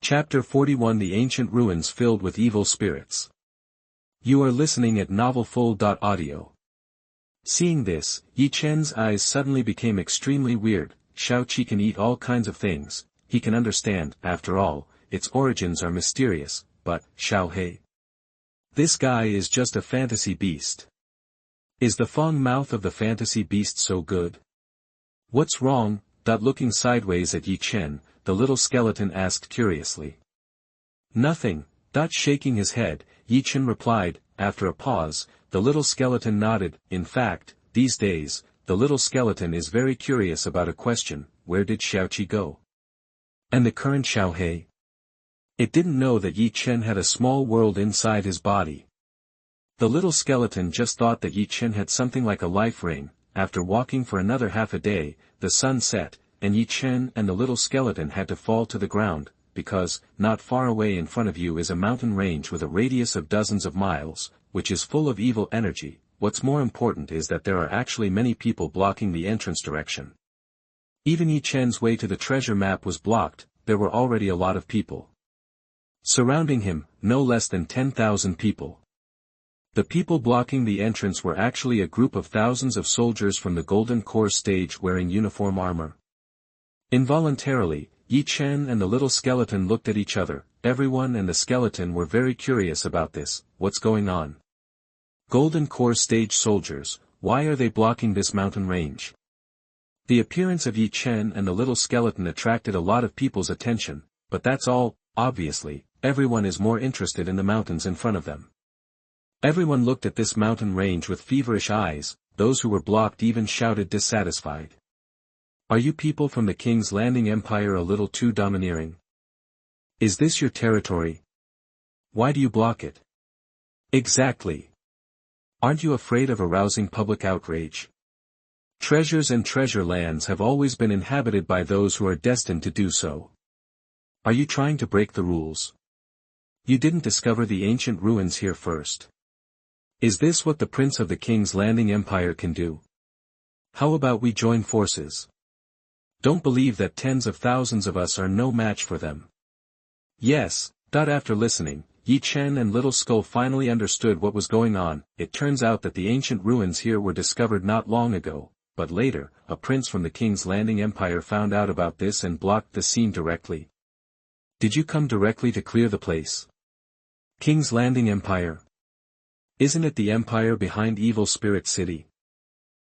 Chapter 41 The Ancient Ruins Filled with Evil Spirits. You are listening at novelfull.audio. Seeing this, Ye Chen's eyes suddenly became extremely weird. Xiaoqi can eat all kinds of things, he can understand, after all, its origins are mysterious, but, Xiaohei. This guy is just a fantasy beast. Is the fang mouth of the fantasy beast so good? What's wrong? Looking sideways at Ye Chen, the little skeleton asked curiously. Nothing. Shaking his head, Ye Chen replied. After a pause, the little skeleton nodded. In fact, these days, the little skeleton is very curious about a question: where did Xiaoqi go? And the current Xiaohei? It didn't know that Ye Chen had a small world inside his body. The little skeleton just thought that Ye Chen had something like a life ring. After walking for another half a day, the sun set, and Ye Chen and the little skeleton had to fall to the ground, because, not far away in front of you is a mountain range with a radius of dozens of miles, which is full of evil energy. What's more important is that there are actually many people blocking the entrance direction. Even Ye Chen's way to the treasure map was blocked. There were already a lot of people surrounding him, no less than 10,000 people. The people blocking the entrance were actually a group of thousands of soldiers from the Golden Core stage wearing uniform armor. Involuntarily, Ye Chen and the little skeleton looked at each other. Everyone and the skeleton were very curious about this. What's going on? Golden Core stage soldiers, why are they blocking this mountain range? The appearance of Ye Chen and the little skeleton attracted a lot of people's attention, but that's all. Obviously, everyone is more interested in the mountains in front of them. Everyone looked at this mountain range with feverish eyes. Those who were blocked even shouted dissatisfied. Are you people from the King's Landing Empire a little too domineering? Is this your territory? Why do you block it? Exactly. Aren't you afraid of arousing public outrage? Treasures and treasure lands have always been inhabited by those who are destined to do so. Are you trying to break the rules? You didn't discover the ancient ruins here first. Is this what the Prince of the King's Landing Empire can do? How about we join forces? Don't believe that tens of thousands of us are no match for them. Yes. After listening, Ye Chen and Little Skull finally understood what was going on. It turns out that the ancient ruins here were discovered not long ago, but later, a prince from the King's Landing Empire found out about this and blocked the scene directly. Did you come directly to clear the place? King's Landing Empire? Isn't it the empire behind Evil Spirit City?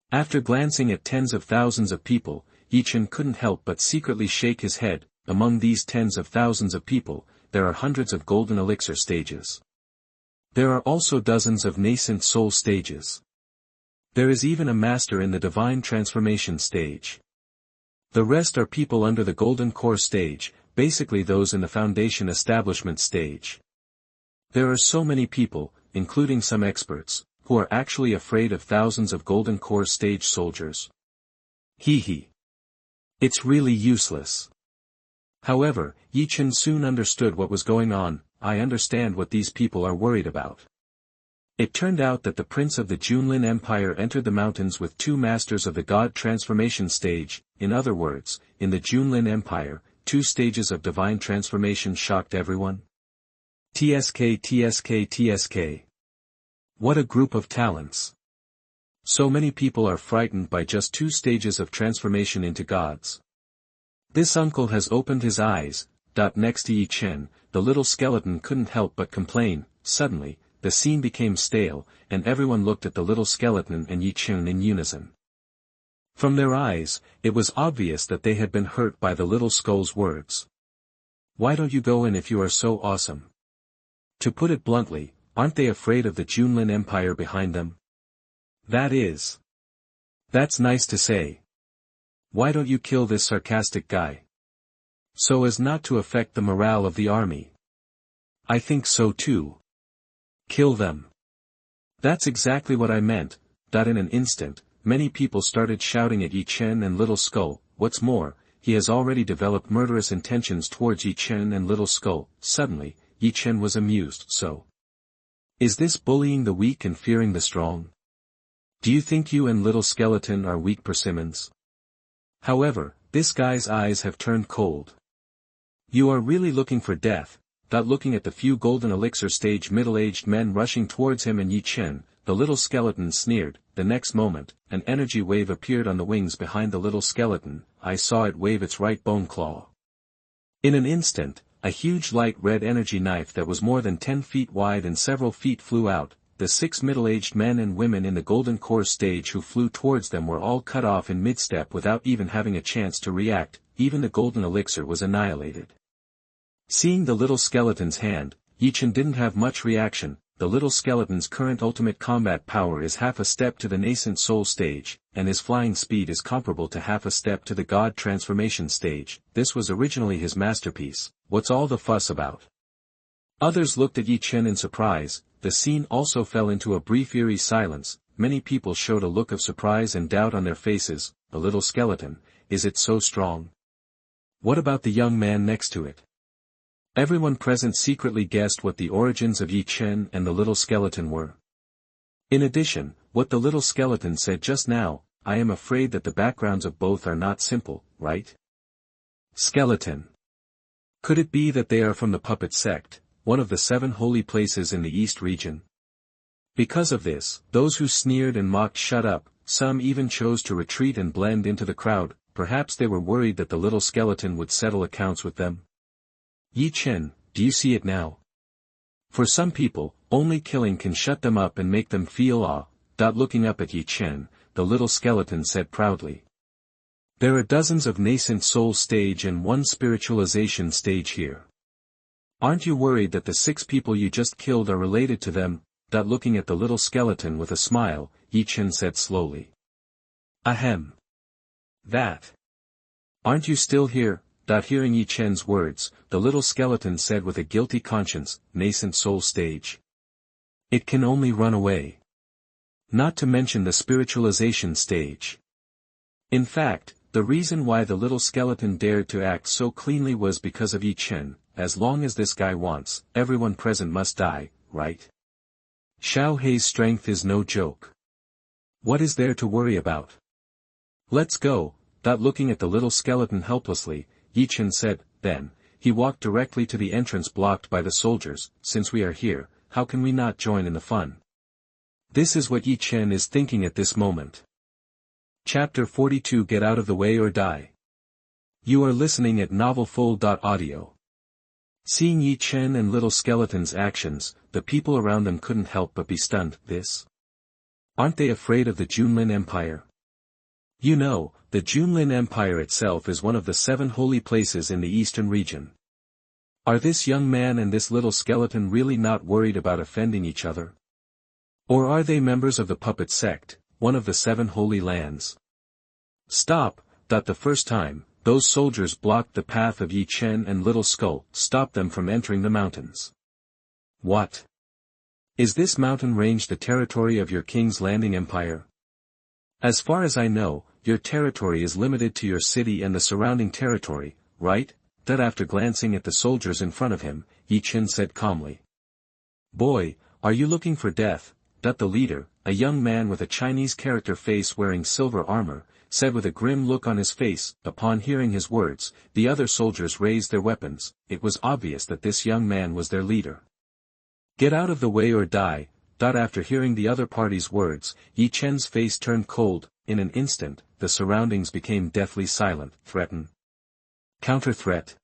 After glancing at tens of thousands of people, Ye Chen couldn't help but secretly shake his head. Among these tens of thousands of people, there are hundreds of golden elixir stages. There are also dozens of nascent soul stages. There is even a master in the divine transformation stage. The rest are people under the golden core stage, basically those in the foundation establishment stage. There are so many people, including some experts, who are actually afraid of thousands of golden core stage soldiers. Hee. It's really useless. However, Ye Chen soon understood what was going on. I understand what these people are worried about. It turned out that the Prince of the Junlin Empire entered the mountains with two masters of the God transformation stage. In other words, in the Junlin Empire, two stages of divine transformation shocked everyone. TSK. What a group of talents. So many people are frightened by just two stages of transformation into gods. This uncle has opened his eyes. Next to Ye Chen, the little skeleton couldn't help but complain. Suddenly, the scene became stale, and everyone looked at the little skeleton and Ye Chen in unison. From their eyes, it was obvious that they had been hurt by the little skull's words. Why don't you go in if you are so awesome? To put it bluntly, aren't they afraid of the Junlin Empire behind them? That's nice to say. Why don't you kill this sarcastic guy? So as not to affect the morale of the army. I think so too. Kill them. That's exactly what I meant. In an instant, many people started shouting at Ye Chen and Little Skull. What's more, he has already developed murderous intentions towards Ye Chen and Little Skull. Suddenly, Ye Chen was amused. So, is this bullying the weak and fearing the strong? Do you think you and Little Skeleton are weak persimmons? However, this guy's eyes have turned cold. You are really looking for death, looking at the few golden elixir stage middle-aged men rushing towards him and Ye Chen, the little skeleton sneered. The next moment, an energy wave appeared on the wings behind the little skeleton. I saw it wave its right bone claw. In an instant, a huge light red energy knife that was more than 10 feet wide and several feet flew out. The 6 middle-aged men and women in the golden core stage who flew towards them were all cut off in mid-step without even having a chance to react. Even the golden elixir was annihilated. Seeing the little skeleton's hand, Ye Chen didn't have much reaction. The little skeleton's current ultimate combat power is half a step to the nascent soul stage, and his flying speed is comparable to half a step to the god transformation stage. This was originally his masterpiece. What's all the fuss about? Others looked at Ye Chen in surprise. The scene also fell into a brief eerie silence. Many people showed a look of surprise and doubt on their faces. The little skeleton, is it so strong? What about the young man next to it? Everyone present secretly guessed what the origins of Ye Chen and the little skeleton were. In addition, what the little skeleton said just now, I am afraid that the backgrounds of both are not simple, right? Skeleton. Could it be that they are from the puppet sect, one of the 7 holy places in the East region? Because of this, those who sneered and mocked shut up, some even chose to retreat and blend into the crowd. Perhaps they were worried that the little skeleton would settle accounts with them. Ye Chen, do you see it now? For some people, only killing can shut them up and make them feel awe. Looking up at Ye Chen, the little skeleton said proudly. There are dozens of nascent soul stage and 1 spiritualization stage here. Aren't you worried that the 6 people you just killed are related to them? Looking at the little skeleton with a smile, Ye Chen said slowly. Ahem. That. Aren't you still here? Hearing Ye Chen's words, the little skeleton said with a guilty conscience, nascent soul stage. It can only run away. Not to mention the spiritualization stage. In fact, the reason why the little skeleton dared to act so cleanly was because of Ye Chen. As long as this guy wants, everyone present must die, right? Xiao Hei's strength is no joke. What is there to worry about? Let's go. Looking at the little skeleton helplessly, Ye Chen said. Then, he walked directly to the entrance blocked by the soldiers. Since we are here, how can we not join in the fun? This is what Ye Chen is thinking at this moment. Chapter 42 Get out of the way or die. You are listening at novelfull.audio. Seeing Ye Chen and little skeleton's actions, the people around them couldn't help but be stunned. This? Aren't they afraid of the Junlin Empire? You know, the Junlin Empire itself is one of the 7 holy places in the eastern region. Are this young man and this little skeleton really not worried about offending each other? Or are they members of the puppet sect, one of the 7 holy lands? Stop. The first time, those soldiers blocked the path of Ye Chen and Little Skull, stopped them from entering the mountains. What? Is this mountain range the territory of your King's Landing Empire? As far as I know, your territory is limited to your city and the surrounding territory, right? After glancing at the soldiers in front of him, Ye Chen said calmly. Boy, are you looking for death? The leader, a young man with a Chinese character face wearing silver armor, said with a grim look on his face. Upon hearing his words, the other soldiers raised their weapons. It was obvious that this young man was their leader. Get out of the way or die. After hearing the other party's words, Ye Chen's face turned cold. In an instant, the surroundings became deathly silent. Threaten? Counter-threat?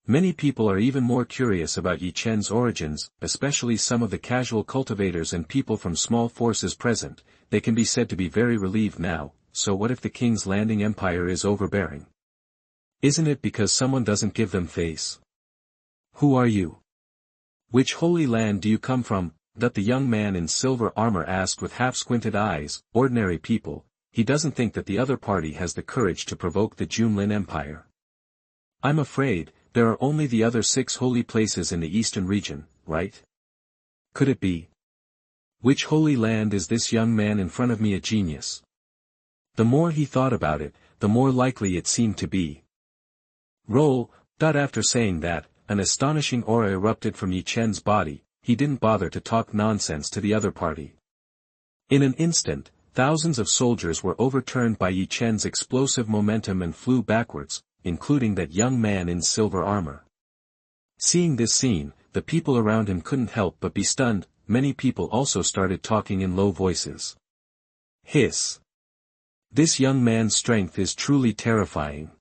Many people are even more curious about Ye Chen's origins, especially some of the casual cultivators and people from small forces present. They can be said to be very relieved now. So what if the King's Landing Empire is overbearing? Isn't it because someone doesn't give them face? Who are you? Which holy land do you come from? The young man in silver armor asked with half-squinted eyes. Ordinary people. He doesn't think that the other party has the courage to provoke the Junlin Empire. I'm afraid, there are only the other 6 holy places in the eastern region, right? Could it be? Which holy land is this young man in front of me a genius? The more he thought about it, the more likely it seemed to be. Roll. After saying that, an astonishing aura erupted from Ye Chen's body. He didn't bother to talk nonsense to the other party. In an instant, thousands of soldiers were overturned by Ye Chen's explosive momentum and flew backwards. including that young man in silver armor. Seeing this scene, the people around him couldn't help but be stunned. Many people also started talking in low voices. Hiss! This young man's strength is truly terrifying.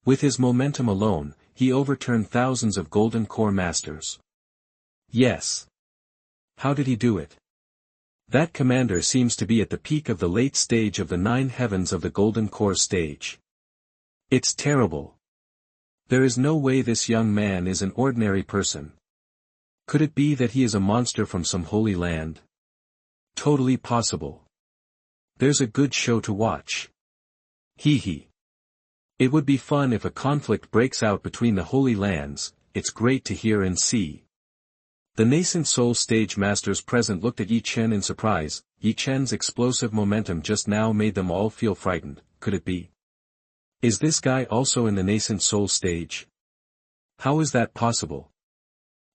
With his momentum alone, he overturned thousands of golden core masters. Yes. How did he do it? That commander seems to be at the peak of the late stage of the 9 heavens of the golden core stage. It's terrible. There is no way this young man is an ordinary person. Could it be that he is a monster from some holy land? Totally possible. There's a good show to watch. Hee hee. It would be fun if a conflict breaks out between the holy lands. It's great to hear and see. The nascent soul stage masters present looked at Ye Chen in surprise. Ye Chen's explosive momentum just now made them all feel frightened. Could it be? Is this guy also in the nascent soul stage? How is that possible?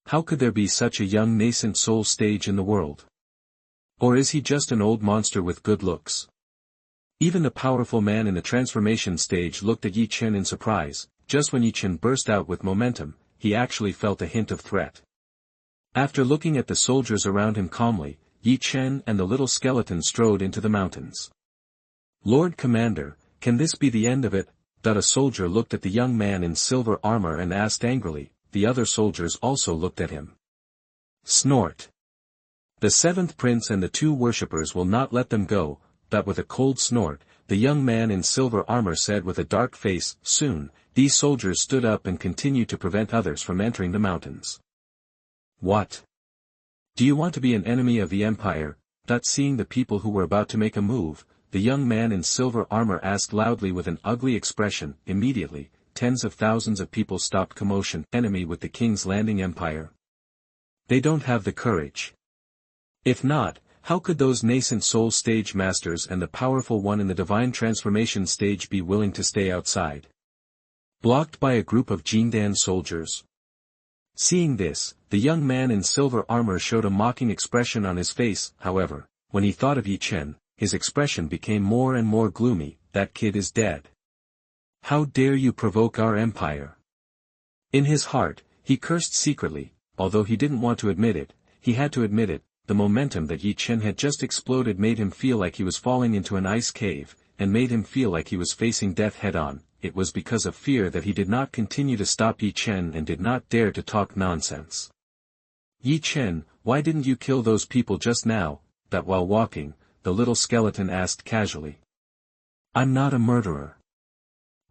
How could there be such a young nascent soul stage in the world? Or is he just an old monster with good looks? Even the powerful man in the transformation stage looked at Ye Chen in surprise. Just when Ye Chen burst out with momentum, he actually felt a hint of threat. After looking at the soldiers around him calmly, Ye Chen and the little skeleton strode into the mountains. Lord Commander, can this be the end of it? A soldier looked at the young man in silver armor and asked angrily. The other soldiers also looked at him. Snort. The 7th prince and the 2 worshippers will not let them go. That with a cold snort, the young man in silver armor said with a dark face. Soon, these soldiers stood up and continued to prevent others from entering the mountains. What? Do you want to be an enemy of the Empire? Seeing the people who were about to make a move, the young man in silver armor asked loudly with an ugly expression. Immediately, tens of thousands of people stopped commotion. Enemy with the King's Landing Empire? They don't have the courage. If not, how could those nascent soul stage masters and the powerful one in the divine transformation stage be willing to stay outside? Blocked by a group of Jindan soldiers. Seeing this, the young man in silver armor showed a mocking expression on his face. However, when he thought of Ye Chen, his expression became more and more gloomy. That kid is dead. How dare you provoke our empire? In his heart, he cursed secretly. Although he didn't want to admit it, he had to admit it. The momentum that Ye Chen had just exploded made him feel like he was falling into an ice cave, and made him feel like he was facing death head-on. It was because of fear that he did not continue to stop Ye Chen and did not dare to talk nonsense. Ye Chen, why didn't you kill those people just now? That while walking, the little skeleton asked casually. I'm not a murderer.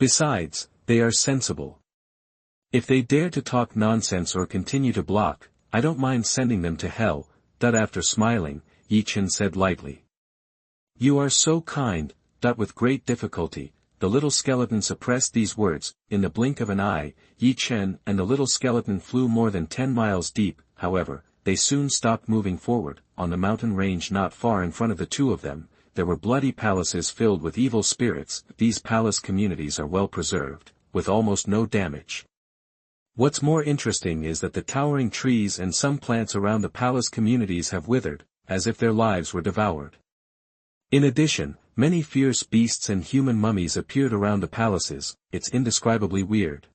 Besides, they are sensible. If they dare to talk nonsense or continue to block, I don't mind sending them to hell. After smiling, Ye Chen said lightly. You are so kind. With great difficulty, the little skeleton suppressed these words. In the blink of an eye, Ye Chen and the little skeleton flew more than 10 miles deep. However, they soon stopped moving forward. On the mountain range not far in front of the 2 of them, there were bloody palaces filled with evil spirits. These palace communities are well preserved, with almost no damage. What's more interesting is that the towering trees and some plants around the palace communities have withered, as if their lives were devoured. In addition, many fierce beasts and human mummies appeared around the palaces. It's indescribably weird.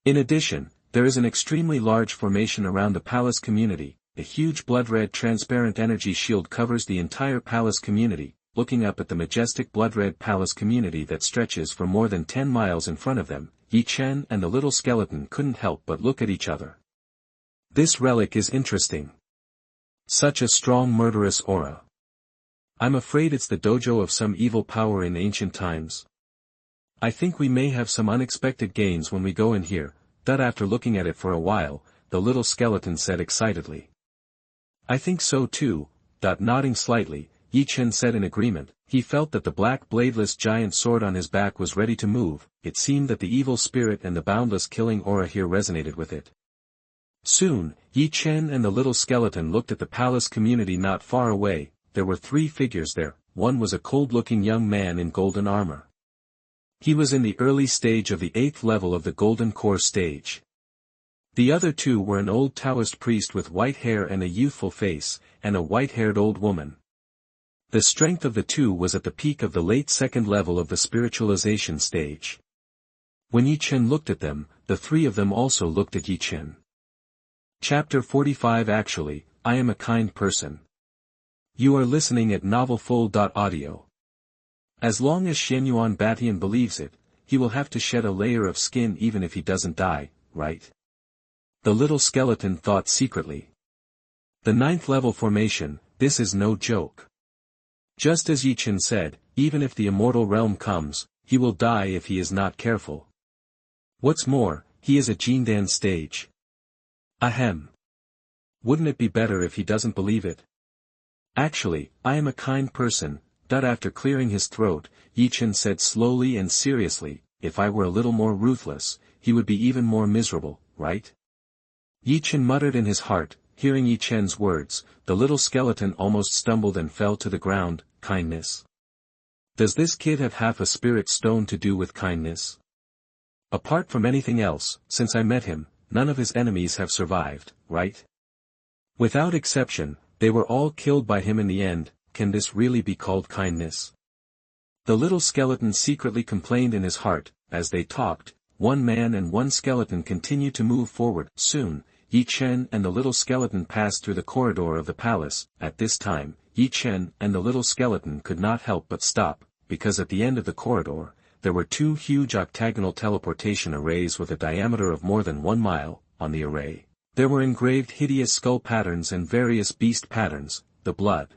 In addition, there is an extremely large formation around the palace community. A huge blood-red transparent energy shield covers the entire palace community. Looking up at the majestic blood-red palace community that stretches for more than 10 miles in front of them, Ye Chen and the little skeleton couldn't help but look at each other. This relic is interesting. Such a strong murderous aura. I'm afraid it's the dojo of some evil power in ancient times. I think we may have some unexpected gains when we go in here. After looking at it for a while, the little skeleton said excitedly. I think so too. Nodding slightly, Ye Chen said in agreement. He felt that the black bladeless giant sword on his back was ready to move. It seemed that the evil spirit and the boundless killing aura here resonated with it. Soon, Ye Chen and the little skeleton looked at the palace community not far away. There were 3 figures there. One was a cold-looking young man in golden armor. He was in the early stage of the 8th level of the golden core stage. The other 2 were an old Taoist priest with white hair and a youthful face, and a white-haired old woman. The strength of the 2 was at the peak of the late 2nd level of the spiritualization stage. When Ye Chen looked at them, the three of them also looked at Ye Chen. Chapter 45. Actually, I am a kind person. You are listening at novelfull.audio. As long as Xianyuan Batian believes it, he will have to shed a layer of skin even if he doesn't die, right? The little skeleton thought secretly. The 9th level formation, this is no joke. Just as Ye Chen said, even if the immortal realm comes, he will die if he is not careful. What's more, he is at Jindan stage. Ahem. Wouldn't it be better if he doesn't believe it? Actually, I am a kind person. After clearing his throat, Ye Chen said slowly and seriously, if I were a little more ruthless, he would be even more miserable, right? Ye Chen muttered in his heart. Hearing Ye Chen's words, the little skeleton almost stumbled and fell to the ground. Kindness? Does this kid have half a spirit stone to do with kindness? Apart from anything else, since I met him, none of his enemies have survived, right? Without exception, they were all killed by him in the end. Can this really be called kindness? The little skeleton secretly complained in his heart. As they talked, one man and one skeleton continued to move forward. Soon, Ye Chen and the little skeleton passed through the corridor of the palace. At this time, Ye Chen and the little skeleton could not help but stop, because at the end of the corridor, there were two huge octagonal teleportation arrays with a diameter of more than 1 mile. On the array, there were engraved hideous skull patterns and various beast patterns. The blood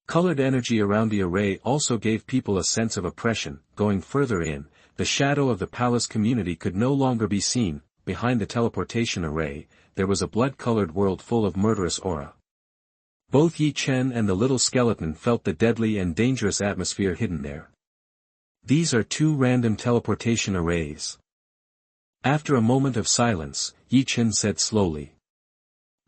colored energy around the array also gave people a sense of oppression. Going further in, the shadow of the palace community could no longer be seen. Behind the teleportation array, there was a blood-colored world full of murderous aura. Both Ye Chen and the little skeleton felt the deadly and dangerous atmosphere hidden there. These are two random teleportation arrays. After a moment of silence, Ye Chen said slowly.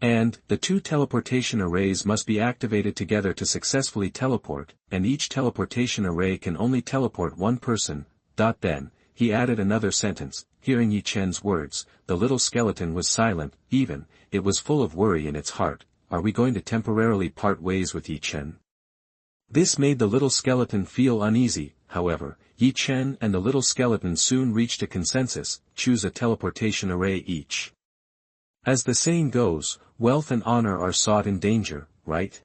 And, the two teleportation arrays must be activated together to successfully teleport, and each teleportation array can only teleport one person. Then, he added another sentence. Hearing Ye Chen's words, the little skeleton was silent. It was full of worry in its heart. Are we going to temporarily part ways with Ye Chen? This made the little skeleton feel uneasy. However, Ye Chen and the little skeleton soon reached a consensus. Choose a teleportation array each. As the saying goes, wealth and honor are sought in danger, right?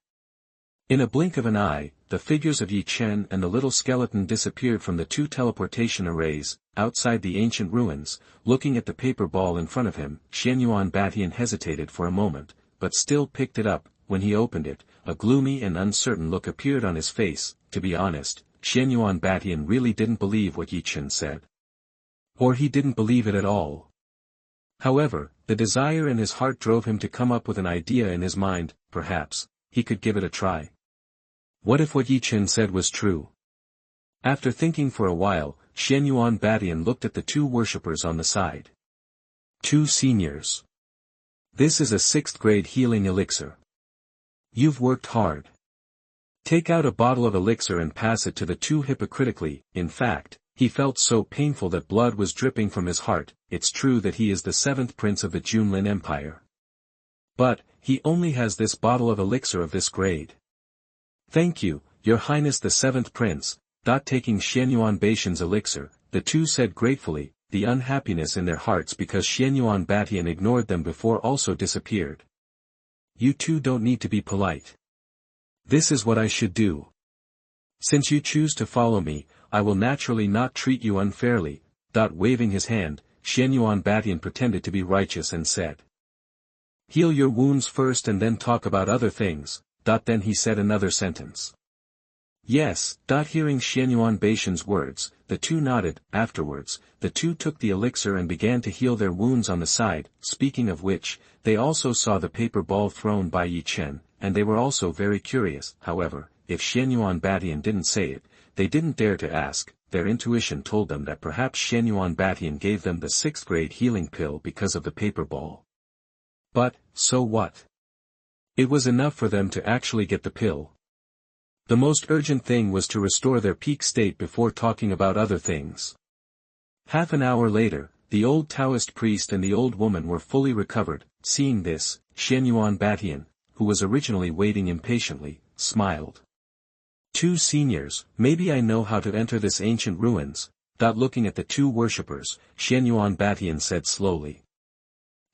In a blink of an eye, the figures of Ye Chen and the little skeleton disappeared from the two teleportation arrays. Outside the ancient ruins, looking at the paper ball in front of him, Xianyuan Batian hesitated for a moment, but still picked it up. When he opened it, a gloomy and uncertain look appeared on his face. To be honest, Xianyuan Batian really didn't believe what Ye Chen said. Or he didn't believe it at all. However, the desire in his heart drove him to come up with an idea in his mind. Perhaps he could give it a try. What if what Ye Chen said was true? After thinking for a while, Xianyuan Batian looked at the two worshippers on the side. 2 seniors. This is a 6th grade healing elixir. You've worked hard. Take out a bottle of elixir and pass it to the two hypocritically. In fact, he felt so painful that blood was dripping from his heart. It's true that he is the 7th prince of the Junlin Empire. But, he only has this bottle of elixir of this grade. Thank you, Your Highness the 7th prince. Taking Xianyuan Batian's elixir, the two said gratefully. The unhappiness in their hearts because Xianyuan Batian ignored them before also disappeared. You two don't need to be polite. This is what I should do. Since you choose to follow me, I will naturally not treat you unfairly. Waving his hand, Xianyuan Batian pretended to be righteous and said. Heal your wounds first and then talk about other things. Then he said another sentence. Yes. Hearing Xianyuan Batian's words, the two nodded. Afterwards, the two took the elixir and began to heal their wounds on the side. Speaking of which, they also saw the paper ball thrown by Ye Chen, and they were also very curious. However, if Xianyuan Batian didn't say it, they didn't dare to ask. Their intuition told them that perhaps Xianyuan Batian gave them the 6th grade healing pill because of the paper ball. But, so what? It was enough for them to actually get the pill. The most urgent thing was to restore their peak state before talking about other things. Half an hour later, the old Taoist priest and the old woman were fully recovered. Seeing this, Xianyuan Batian, who was originally waiting impatiently, smiled. 2 seniors, maybe I know how to enter this ancient ruins. Looking at the two worshippers, Xianyuan Batian said slowly.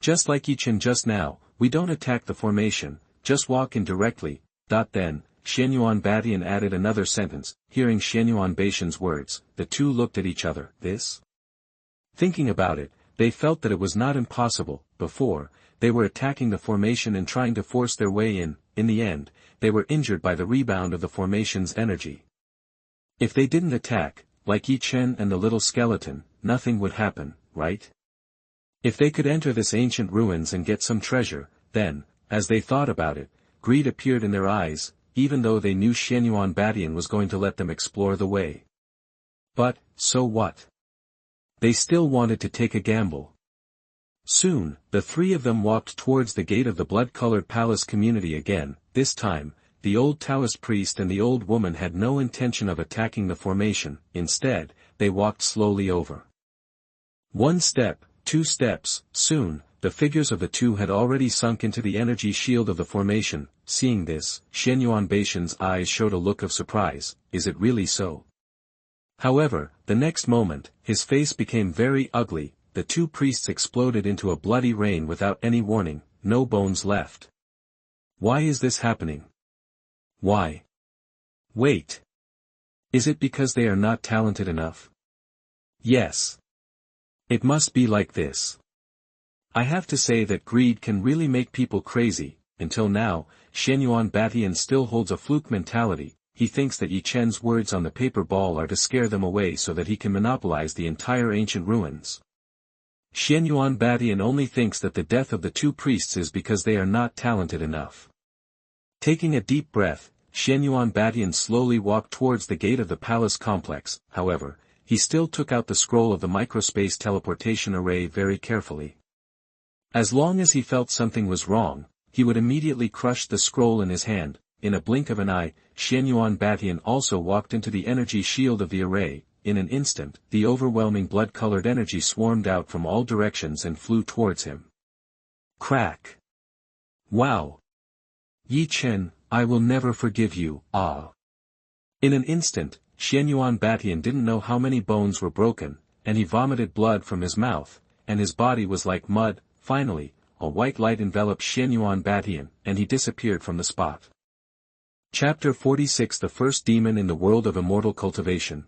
Just like Ye Chen just now, we don't attack the formation, just walk in directly. Then, Xianyuan Batian added another sentence. Hearing Xianyuan Batian's words, the two looked at each other. This? Thinking about it, they felt that it was not impossible. Before, they were attacking the formation and trying to force their way in. In the end, they were injured by the rebound of the formation's energy. If they didn't attack, like Ye Chen and the little skeleton, nothing would happen, right? If they could enter this ancient ruins and get some treasure, then, as they thought about it, greed appeared in their eyes, even though they knew Xianyuan Batian was going to let them explore the way. But, so what? They still wanted to take a gamble. Soon, the three of them walked towards the gate of the blood-colored palace community again. This time, the old Taoist priest and the old woman had no intention of attacking the formation. Instead, they walked slowly over. 1 step, 2 steps, soon, the figures of the two had already sunk into the energy shield of the formation. Seeing this, Xianyuan Batian's eyes showed a look of surprise. Is it really so? However, the next moment, his face became very ugly. The two priests exploded into a bloody rain without any warning, no bones left. Why is this happening? Why? Wait. Is it because they are not talented enough? Yes. It must be like this. I have to say that greed can really make people crazy. Until now, Xianyuan Batian still holds a fluke mentality. He thinks that Ye Chen's words on the paper ball are to scare them away so that he can monopolize the entire ancient ruins. Xianyuan Batian only thinks that the death of the two priests is because they are not talented enough. Taking a deep breath, Xianyuan Batian slowly walked towards the gate of the palace complex. However, he still took out the scroll of the microspace teleportation array very carefully. As long as he felt something was wrong, he would immediately crush the scroll in his hand. In a blink of an eye, Xianyuan Batian also walked into the energy shield of the array. In an instant, the overwhelming blood-colored energy swarmed out from all directions and flew towards him. Crack! Wow! Ye Chen, I will never forgive you, ah! In an instant, Xianyuan Batian didn't know how many bones were broken, and he vomited blood from his mouth, and his body was like mud. Finally, a white light enveloped Xianyuan Batian, and he disappeared from the spot. Chapter 46 The First Demon in the World of Immortal Cultivation.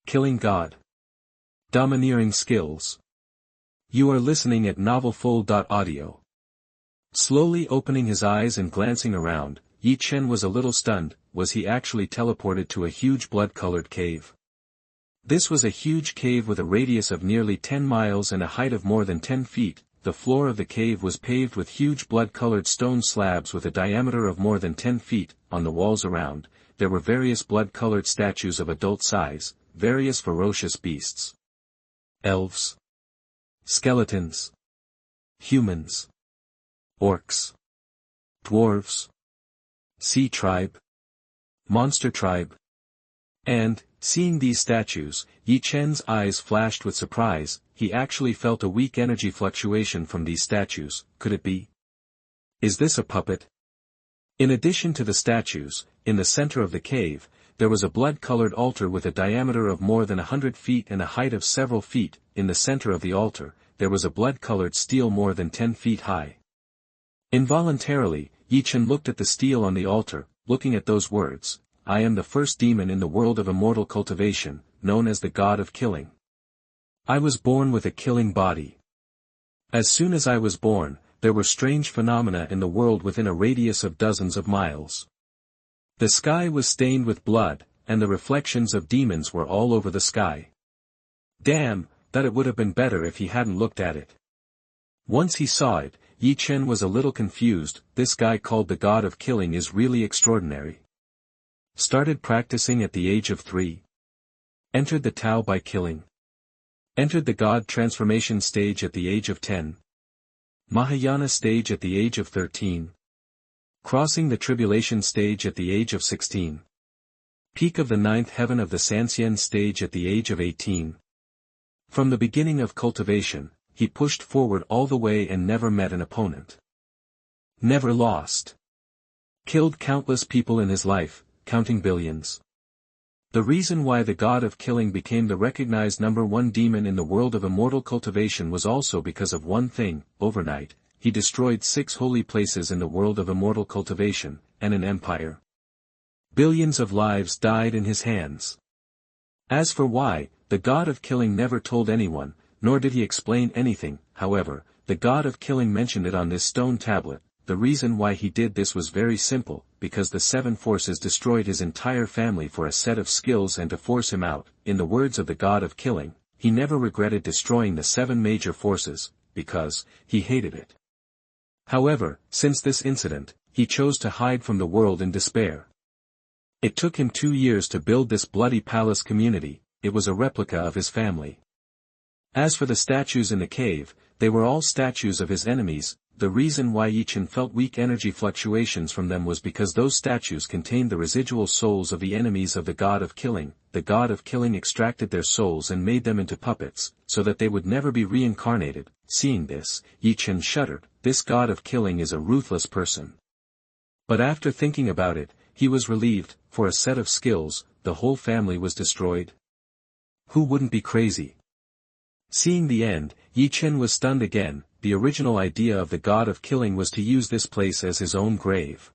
Killing God. Domineering Skills. You are listening at NovelFull.audio. Slowly opening his eyes and glancing around, Ye Chen was a little stunned. Was he actually teleported to a huge blood-colored cave? This was a huge cave with a radius of nearly 10 miles and a height of more than 10 feet. The floor of the cave was paved with huge blood-colored stone slabs with a diameter of more than 10 feet. On the walls around, there were various blood-colored statues of adult size, various ferocious beasts. Elves. Skeletons. Humans. Orcs. Dwarves. Sea tribe. Monster tribe. And, seeing these statues, Ye Chen's eyes flashed with surprise. He actually felt a weak energy fluctuation from these statues. Could it be? Is this a puppet? In addition to the statues, in the center of the cave, there was a blood-colored altar with a diameter of more than 100 feet and a height of several feet. In the center of the altar, there was a blood-colored stele more than 10 feet high. Involuntarily, Ye Chen looked at the stele on the altar. Looking at those words, I am the first demon in the world of immortal cultivation, known as the god of killing. I was born with a killing body. As soon as I was born, there were strange phenomena in the world within a radius of dozens of miles. The sky was stained with blood, and the reflections of demons were all over the sky. Damn, that it would have been better if he hadn't looked at it. Once he saw it, Ye Chen was a little confused. This guy called the god of killing is really extraordinary. Started practicing at the age of 3. Entered the Tao by killing. Entered the God transformation stage at the age of 10. Mahayana stage at the age of 13. Crossing the tribulation stage at the age of 16. Peak of the 9th heaven of the Xianxia stage at the age of 18. From the beginning of cultivation, he pushed forward all the way and never met an opponent. Never lost. Killed countless people in his life, counting billions. The reason why the god of killing became the recognized #1 demon in the world of immortal cultivation was also because of one thing. Overnight, he destroyed 6 holy places in the world of immortal cultivation, and an empire. Billions of lives died in his hands. As for why, the god of killing never told anyone, nor did he explain anything. However, the god of killing mentioned it on this stone tablet. The reason why he did this was very simple, because the 7 forces destroyed his entire family for a set of skills and to force him out. In the words of the god of killing, he never regretted destroying the 7 major forces, because he hated it. However, since this incident, he chose to hide from the world in despair. It took him 2 years to build this bloody palace community. It was a replica of his family. As for the statues in the cave, they were all statues of his enemies. The reason why Ye Chen felt weak energy fluctuations from them was because those statues contained the residual souls of the enemies of the god of killing. The god of killing extracted their souls and made them into puppets, so that they would never be reincarnated. Seeing this, Ye Chen shuddered. This god of killing is a ruthless person. But after thinking about it, he was relieved. For a set of skills, the whole family was destroyed. Who wouldn't be crazy? Seeing the end, Ye Chen was stunned again. The original idea of the god of killing was to use this place as his own grave.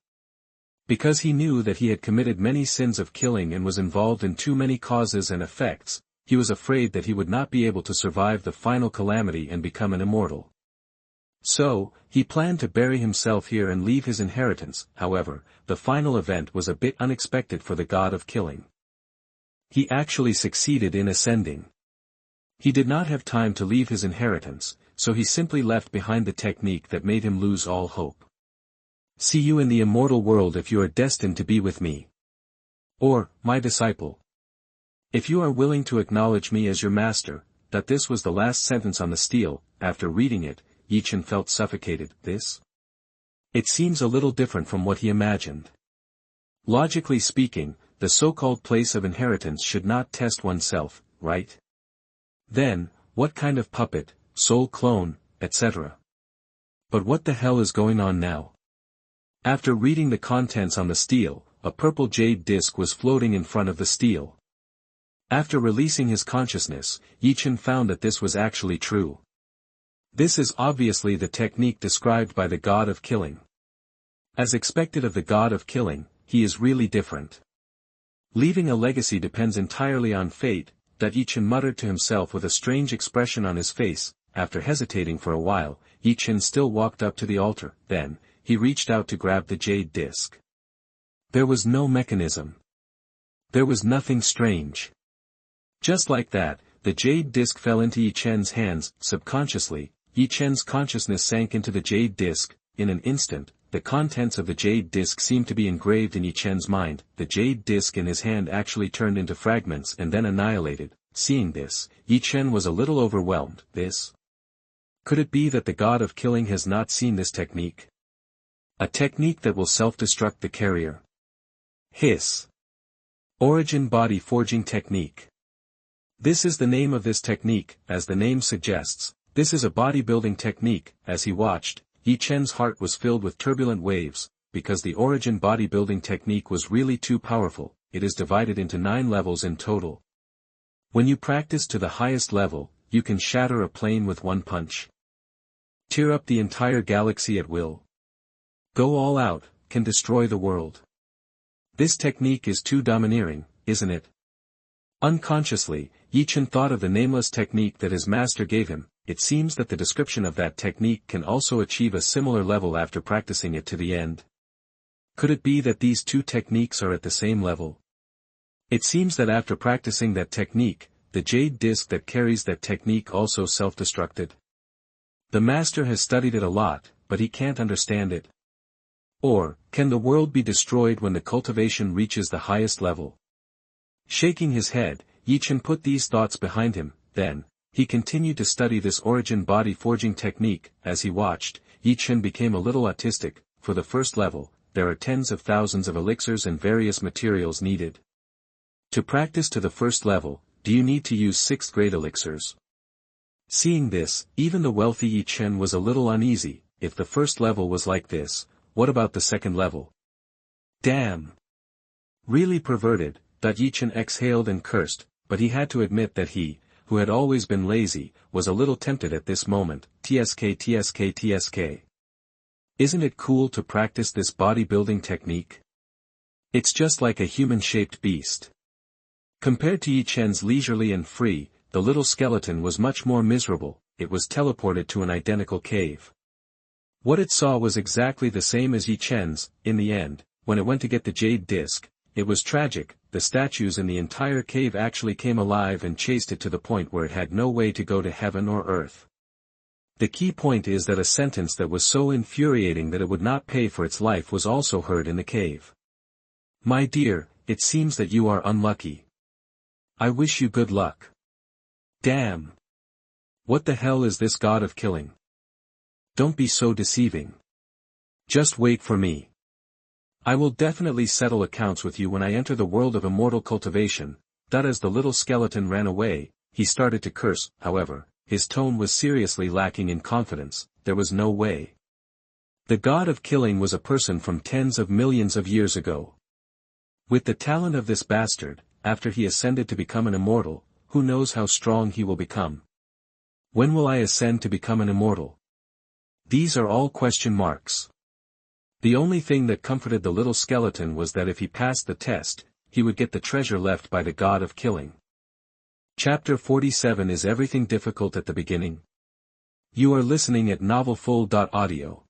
Because he knew that he had committed many sins of killing and was involved in too many causes and effects, he was afraid that he would not be able to survive the final calamity and become an immortal. So, he planned to bury himself here and leave his inheritance. However, the final event was a bit unexpected for the god of killing. He actually succeeded in ascending. He did not have time to leave his inheritance, so he simply left behind the technique that made him lose all hope. See you in the immortal world if you are destined to be with me. Or, my disciple. If you are willing to acknowledge me as your master. That this was the last sentence on the stele. After reading it, Ye Chen felt suffocated. This? It seems a little different from what he imagined. Logically speaking, the so-called place of inheritance should not test oneself, right? Then, what kind of puppet, soul clone, etc.? But what the hell is going on now? After reading the contents on the stele, a purple jade disc was floating in front of the stele. After releasing his consciousness, Ye Chen found that this was actually true. This is obviously the technique described by the god of killing. As expected of the god of killing, he is really different. Leaving a legacy depends entirely on fate, that Ye Chen muttered to himself with a strange expression on his face. After hesitating for a while, Ye Chen still walked up to the altar. Then, he reached out to grab the jade disc. There was no mechanism. There was nothing strange. Just like that, the jade disc fell into Ye Chen's hands. Subconsciously, Ye Chen's consciousness sank into the jade disc. In an instant, the contents of the jade disc seemed to be engraved in Ye Chen's mind. The jade disc in his hand actually turned into fragments and then annihilated. Seeing this, Ye Chen was a little overwhelmed. This? Could it be that the god of killing has not seen this technique? A technique that will self-destruct the carrier. Hiss. Origin Body Forging Technique. This is the name of this technique. As the name suggests, this is a bodybuilding technique. As he watched, Ye Chen's heart was filled with turbulent waves, because the origin bodybuilding technique was really too powerful. It is divided into 9 levels in total. When you practice to the highest level, you can shatter a plane with one punch. Tear up the entire galaxy at will. Go all out, can destroy the world. This technique is too domineering, isn't it? Unconsciously, Ye Chen thought of the nameless technique that his master gave him. It seems that the description of that technique can also achieve a similar level after practicing it to the end. Could it be that these two techniques are at the same level? It seems that after practicing that technique, the jade disc that carries that technique also self-destructed. The master has studied it a lot, but he can't understand it. Or, can the world be destroyed when the cultivation reaches the highest level? Shaking his head, Ye Chen put these thoughts behind him. Then, he continued to study this origin body forging technique. As he watched, Ye Chen became a little autistic. For the first level, there are tens of thousands of elixirs and various materials needed. To practice to the first level, do you need to use 6th grade elixirs? Seeing this, even the wealthy Ye Chen was a little uneasy. If the first level was like this, what about the second level? Damn! Really perverted. Ye Chen exhaled and cursed, but he had to admit that he, who had always been lazy, was a little tempted at this moment. TSK. Isn't it cool to practice this bodybuilding technique? It's just like a human-shaped beast. Compared to Ye Chen's leisurely and free, the little skeleton was much more miserable. It was teleported to an identical cave. What it saw was exactly the same as Ye Chen's. In the end, when it went to get the jade disc, it was tragic. The statues in the entire cave actually came alive and chased it to the point where it had no way to go to heaven or earth. The key point is that a sentence that was so infuriating that it would not pay for its life was also heard in the cave. My dear, it seems that you are unlucky. I wish you good luck. Damn. What the hell is this god of killing? Don't be so deceiving. Just wait for me. I will definitely settle accounts with you when I enter the world of immortal cultivation. As the little skeleton ran away, he started to curse. However, his tone was seriously lacking in confidence. There was no way. The god of killing was a person from tens of millions of years ago. With the talent of this bastard, after he ascended to become an immortal, who knows how strong he will become? When will I ascend to become an immortal? These are all question marks. The only thing that comforted the little skeleton was that if he passed the test, he would get the treasure left by the god of killing. Chapter 47. Is everything difficult at the beginning? You are listening at novelfull.audio.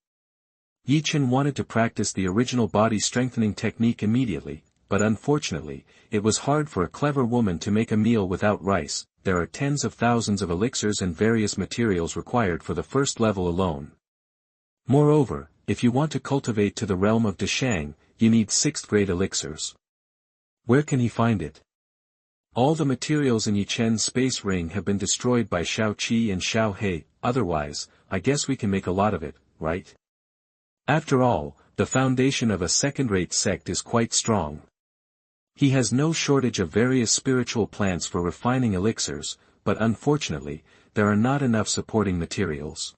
Ye Chen wanted to practice the original body strengthening technique immediately, but unfortunately, it was hard for a clever woman to make a meal without rice. There are tens of thousands of elixirs and various materials required for the first level alone. Moreover, if you want to cultivate to the realm of Deshang, you need 6th grade elixirs. Where can he find it? All the materials in Ye Chen's space ring have been destroyed by Xiaoqi and Xiaohe. Otherwise, I guess we can make a lot of it, right? After all, the foundation of a second-rate sect is quite strong. He has no shortage of various spiritual plants for refining elixirs, but unfortunately, there are not enough supporting materials.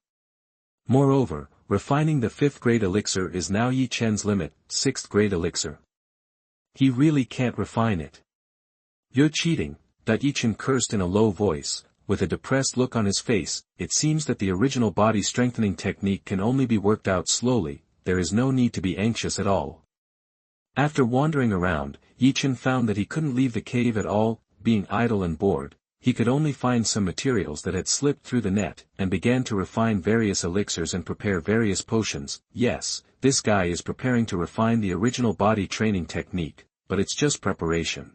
Moreover, refining the 5th grade elixir is now Ye Chen's limit. 6th grade elixir. He really can't refine it. You're cheating. Ye Chen cursed in a low voice, with a depressed look on his face. It seems that the original body strengthening technique can only be worked out slowly. There is no need to be anxious at all. After wandering around, Ye Chen found that he couldn't leave the cave at all. Being idle and bored, he could only find some materials that had slipped through the net, and began to refine various elixirs and prepare various potions. Yes, this guy is preparing to refine the original body training technique, but it's just preparation.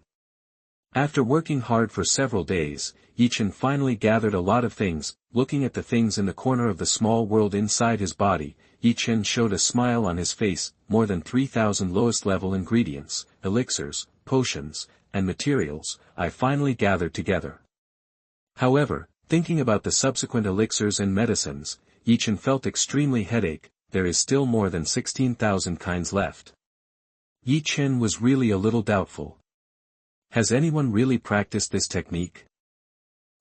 After working hard for several days, Ye Chen finally gathered a lot of things. Looking at the things in the corner of the small world inside his body, Ye Chen showed a smile on his face. More than 3,000 lowest level ingredients, elixirs, potions, and materials, I finally gathered together. However, thinking about the subsequent elixirs and medicines, Ye Chen felt extremely headache. There is still more than 16,000 kinds left. Ye Chen was really a little doubtful. Has anyone really practiced this technique?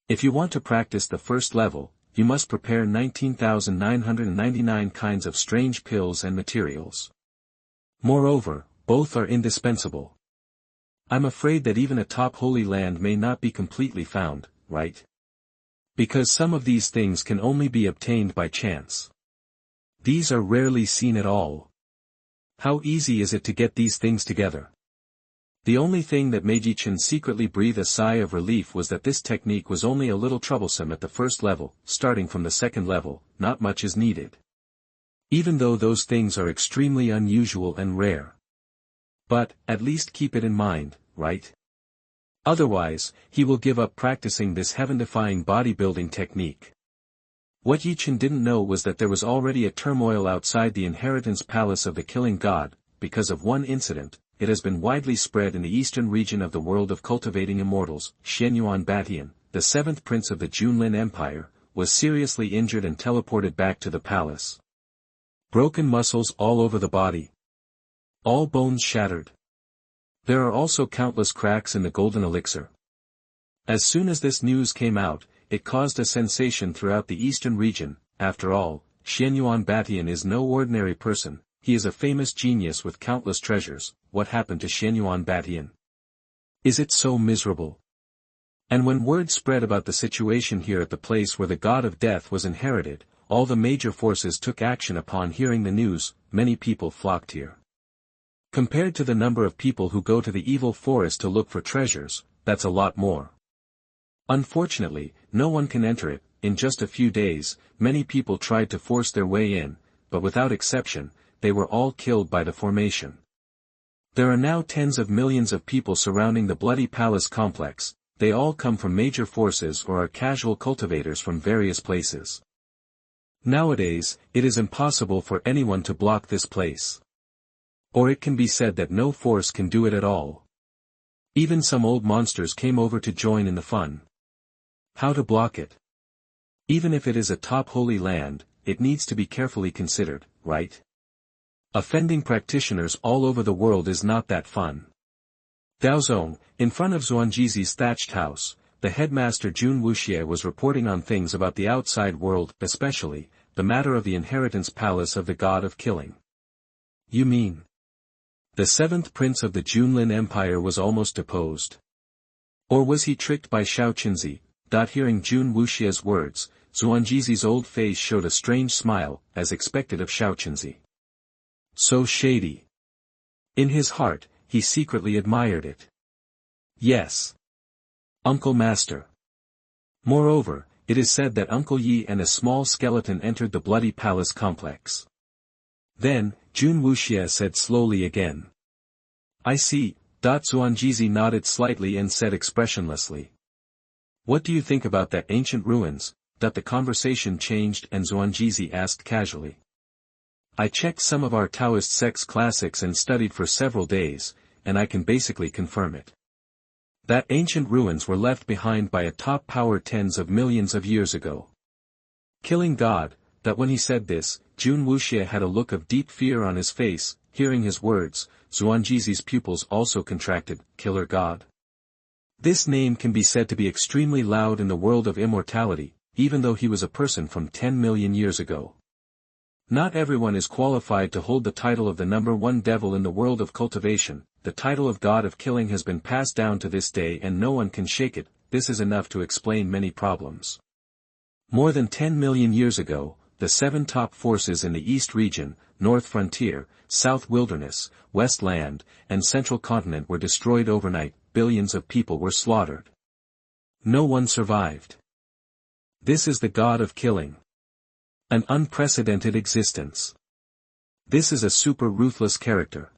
If you want to practice the first level, you must prepare 19,999 kinds of strange pills and materials. Moreover, both are indispensable. I'm afraid that even a top holy land may not be completely found, right? Because some of these things can only be obtained by chance. These are rarely seen at all. How easy is it to get these things together? The only thing that made Ye Chen secretly breathe a sigh of relief was that this technique was only a little troublesome at the first level. Starting from the second level, not much is needed. Even though those things are extremely unusual and rare. But, at least keep it in mind, right? Otherwise, he will give up practicing this heaven-defying bodybuilding technique. What Ye Chen didn't know was that there was already a turmoil outside the inheritance palace of the killing god. Because of one incident, it has been widely spread in the eastern region of the world of cultivating immortals. Xianyuan Batian, the 7th prince of the Junlin Empire, was seriously injured and teleported back to the palace. Broken muscles all over the body. All bones shattered. There are also countless cracks in the golden elixir. As soon as this news came out, it caused a sensation throughout the eastern region. After all, Xianyuan Batian is no ordinary person. He is a famous genius with countless treasures. What happened to Xianyuan Batian? Is it so miserable? And when word spread about the situation here at the place where the god of death was inherited, all the major forces took action upon hearing the news. Many people flocked here. Compared to the number of people who go to the evil forest to look for treasures, that's a lot more. Unfortunately, no one can enter it. In just a few days, many people tried to force their way in, but without exception, they were all killed by the formation. There are now tens of millions of people surrounding the bloody palace complex. They all come from major forces or are casual cultivators from various places. Nowadays, it is impossible for anyone to block this place. Or it can be said that no force can do it at all. Even some old monsters came over to join in the fun. How to block it? Even if it is a top holy land, it needs to be carefully considered, right? Offending practitioners all over the world is not that fun. Daozong, in front of Xuanjizi's thatched house, the headmaster Jun Wuxie was reporting on things about the outside world, especially, the matter of the inheritance palace of the god of killing. You mean? The seventh prince of the Junlin Empire was almost deposed. Or was he tricked by Xuanjizi? Hearing Jun Wuxie's words, Xuanjizi's old face showed a strange smile, as expected of Xuanjizi. So shady. In his heart, he secretly admired it. Yes. Uncle Master. Moreover, it is said that Uncle Yi and a small skeleton entered the bloody palace complex. Then, Jun Wuxie said slowly again. I see. Xuanjizi nodded slightly and said expressionlessly. What do you think about that ancient ruins? The conversation changed and Xuanjizi asked casually. I checked some of our Taoist sect's classics and studied for several days, and I can basically confirm it. That ancient ruins were left behind by a top power tens of millions of years ago. Killing God, that when he said this, Jun Wuxie had a look of deep fear on his face. Hearing his words, Xuanjizi's pupils also contracted. Killer God. This name can be said to be extremely loud in the world of immortality, even though he was a person from 10 million years ago. Not everyone is qualified to hold the title of the number one devil in the world of cultivation. The title of god of killing has been passed down to this day and no one can shake it. This is enough to explain many problems. More than 10 million years ago, the 7 top forces in the East region, North Frontier, South Wilderness, West Land, and Central Continent were destroyed overnight. Billions of people were slaughtered. No one survived. This is the god of killing. An unprecedented existence. This is a super ruthless character.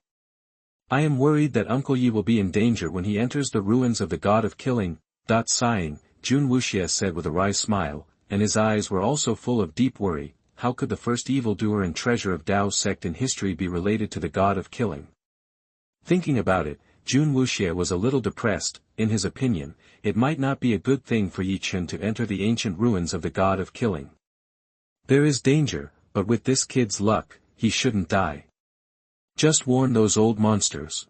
I am worried that Uncle Yi will be in danger when he enters the ruins of the god of killing. Sighing, Jun Wuxie said with a wry smile, and his eyes were also full of deep worry. How could the first evildoer and treasure of Dao sect in history be related to the god of killing? Thinking about it, Jun Wuxie was a little depressed. In his opinion, it might not be a good thing for Ye Chen to enter the ancient ruins of the god of killing. There is danger, but with this kid's luck, he shouldn't die. Just warn those old monsters.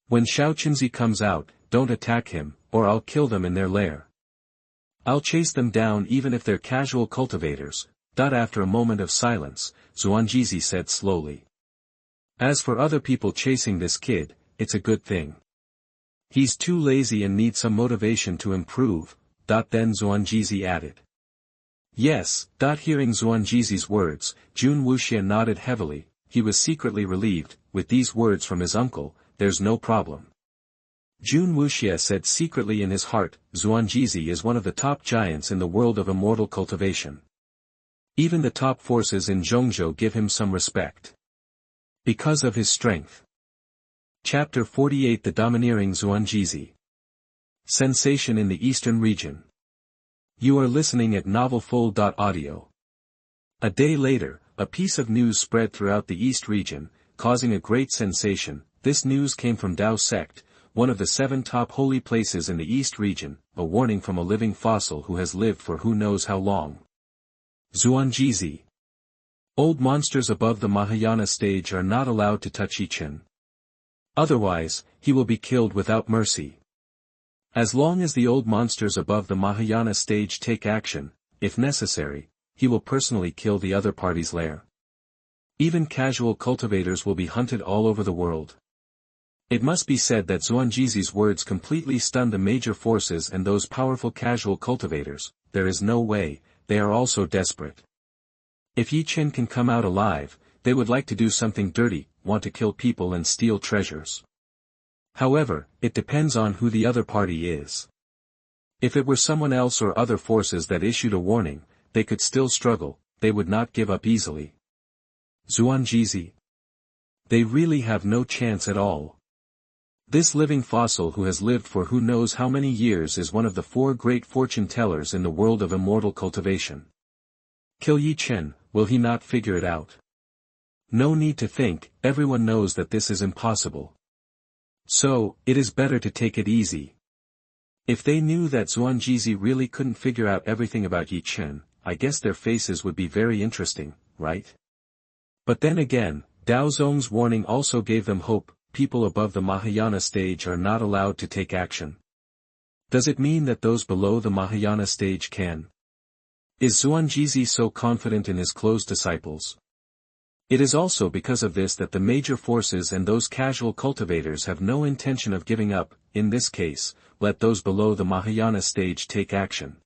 When Xuanjizi comes out, don't attack him, or I'll kill them in their lair. I'll chase them down even if they're casual cultivators. After a moment of silence, Xuanjizi said slowly. As for other people chasing this kid, it's a good thing. He's too lazy and needs some motivation to improve. Then Xuanjizi added. Yes. Hearing Xuanjizi's words, Jun Wuxie nodded heavily. He was secretly relieved. With these words from his uncle, there's no problem. Jun Wuxie said secretly in his heart, Xuanjizi is one of the top giants in the world of immortal cultivation. Even the top forces in Zhongzhou give him some respect. Because of his strength. Chapter 48 The Domineering Xuanjizi. Sensation in the Eastern Region. You are listening at novelfull.audio. A day later, a piece of news spread throughout the East region, causing a great sensation. This news came from Dao sect, one of the 7 top holy places in the East region, a warning from a living fossil who has lived for who knows how long. Xuanjizi. Old monsters above the Mahayana stage are not allowed to touch Ye Chen. Otherwise, he will be killed without mercy. As long as the old monsters above the Mahayana stage take action, if necessary, he will personally kill the other party's lair. Even casual cultivators will be hunted all over the world. It must be said that Xuanjizi's words completely stunned the major forces and those powerful casual cultivators. There is no way, they are all so desperate. If Ye Chen can come out alive, they would like to do something dirty, want to kill people and steal treasures. However, it depends on who the other party is. If it were someone else or other forces that issued a warning, they could still struggle, they would not give up easily. Xuanjizi. They really have no chance at all. This living fossil who has lived for who knows how many years is one of the 4 great fortune tellers in the world of immortal cultivation. Kill Ye Chen, will he not figure it out? No need to think, everyone knows that this is impossible. So, it is better to take it easy. If they knew that Xuanjizi really couldn't figure out everything about Ye Chen, I guess their faces would be very interesting, right? But then again, Dao Zong's warning also gave them hope. People above the Mahayana stage are not allowed to take action. Does it mean that those below the Mahayana stage can? Is Xuanjizi so confident in his close disciples? It is also because of this that the major forces and those casual cultivators have no intention of giving up. In this case, let those below the Mahayana stage take action.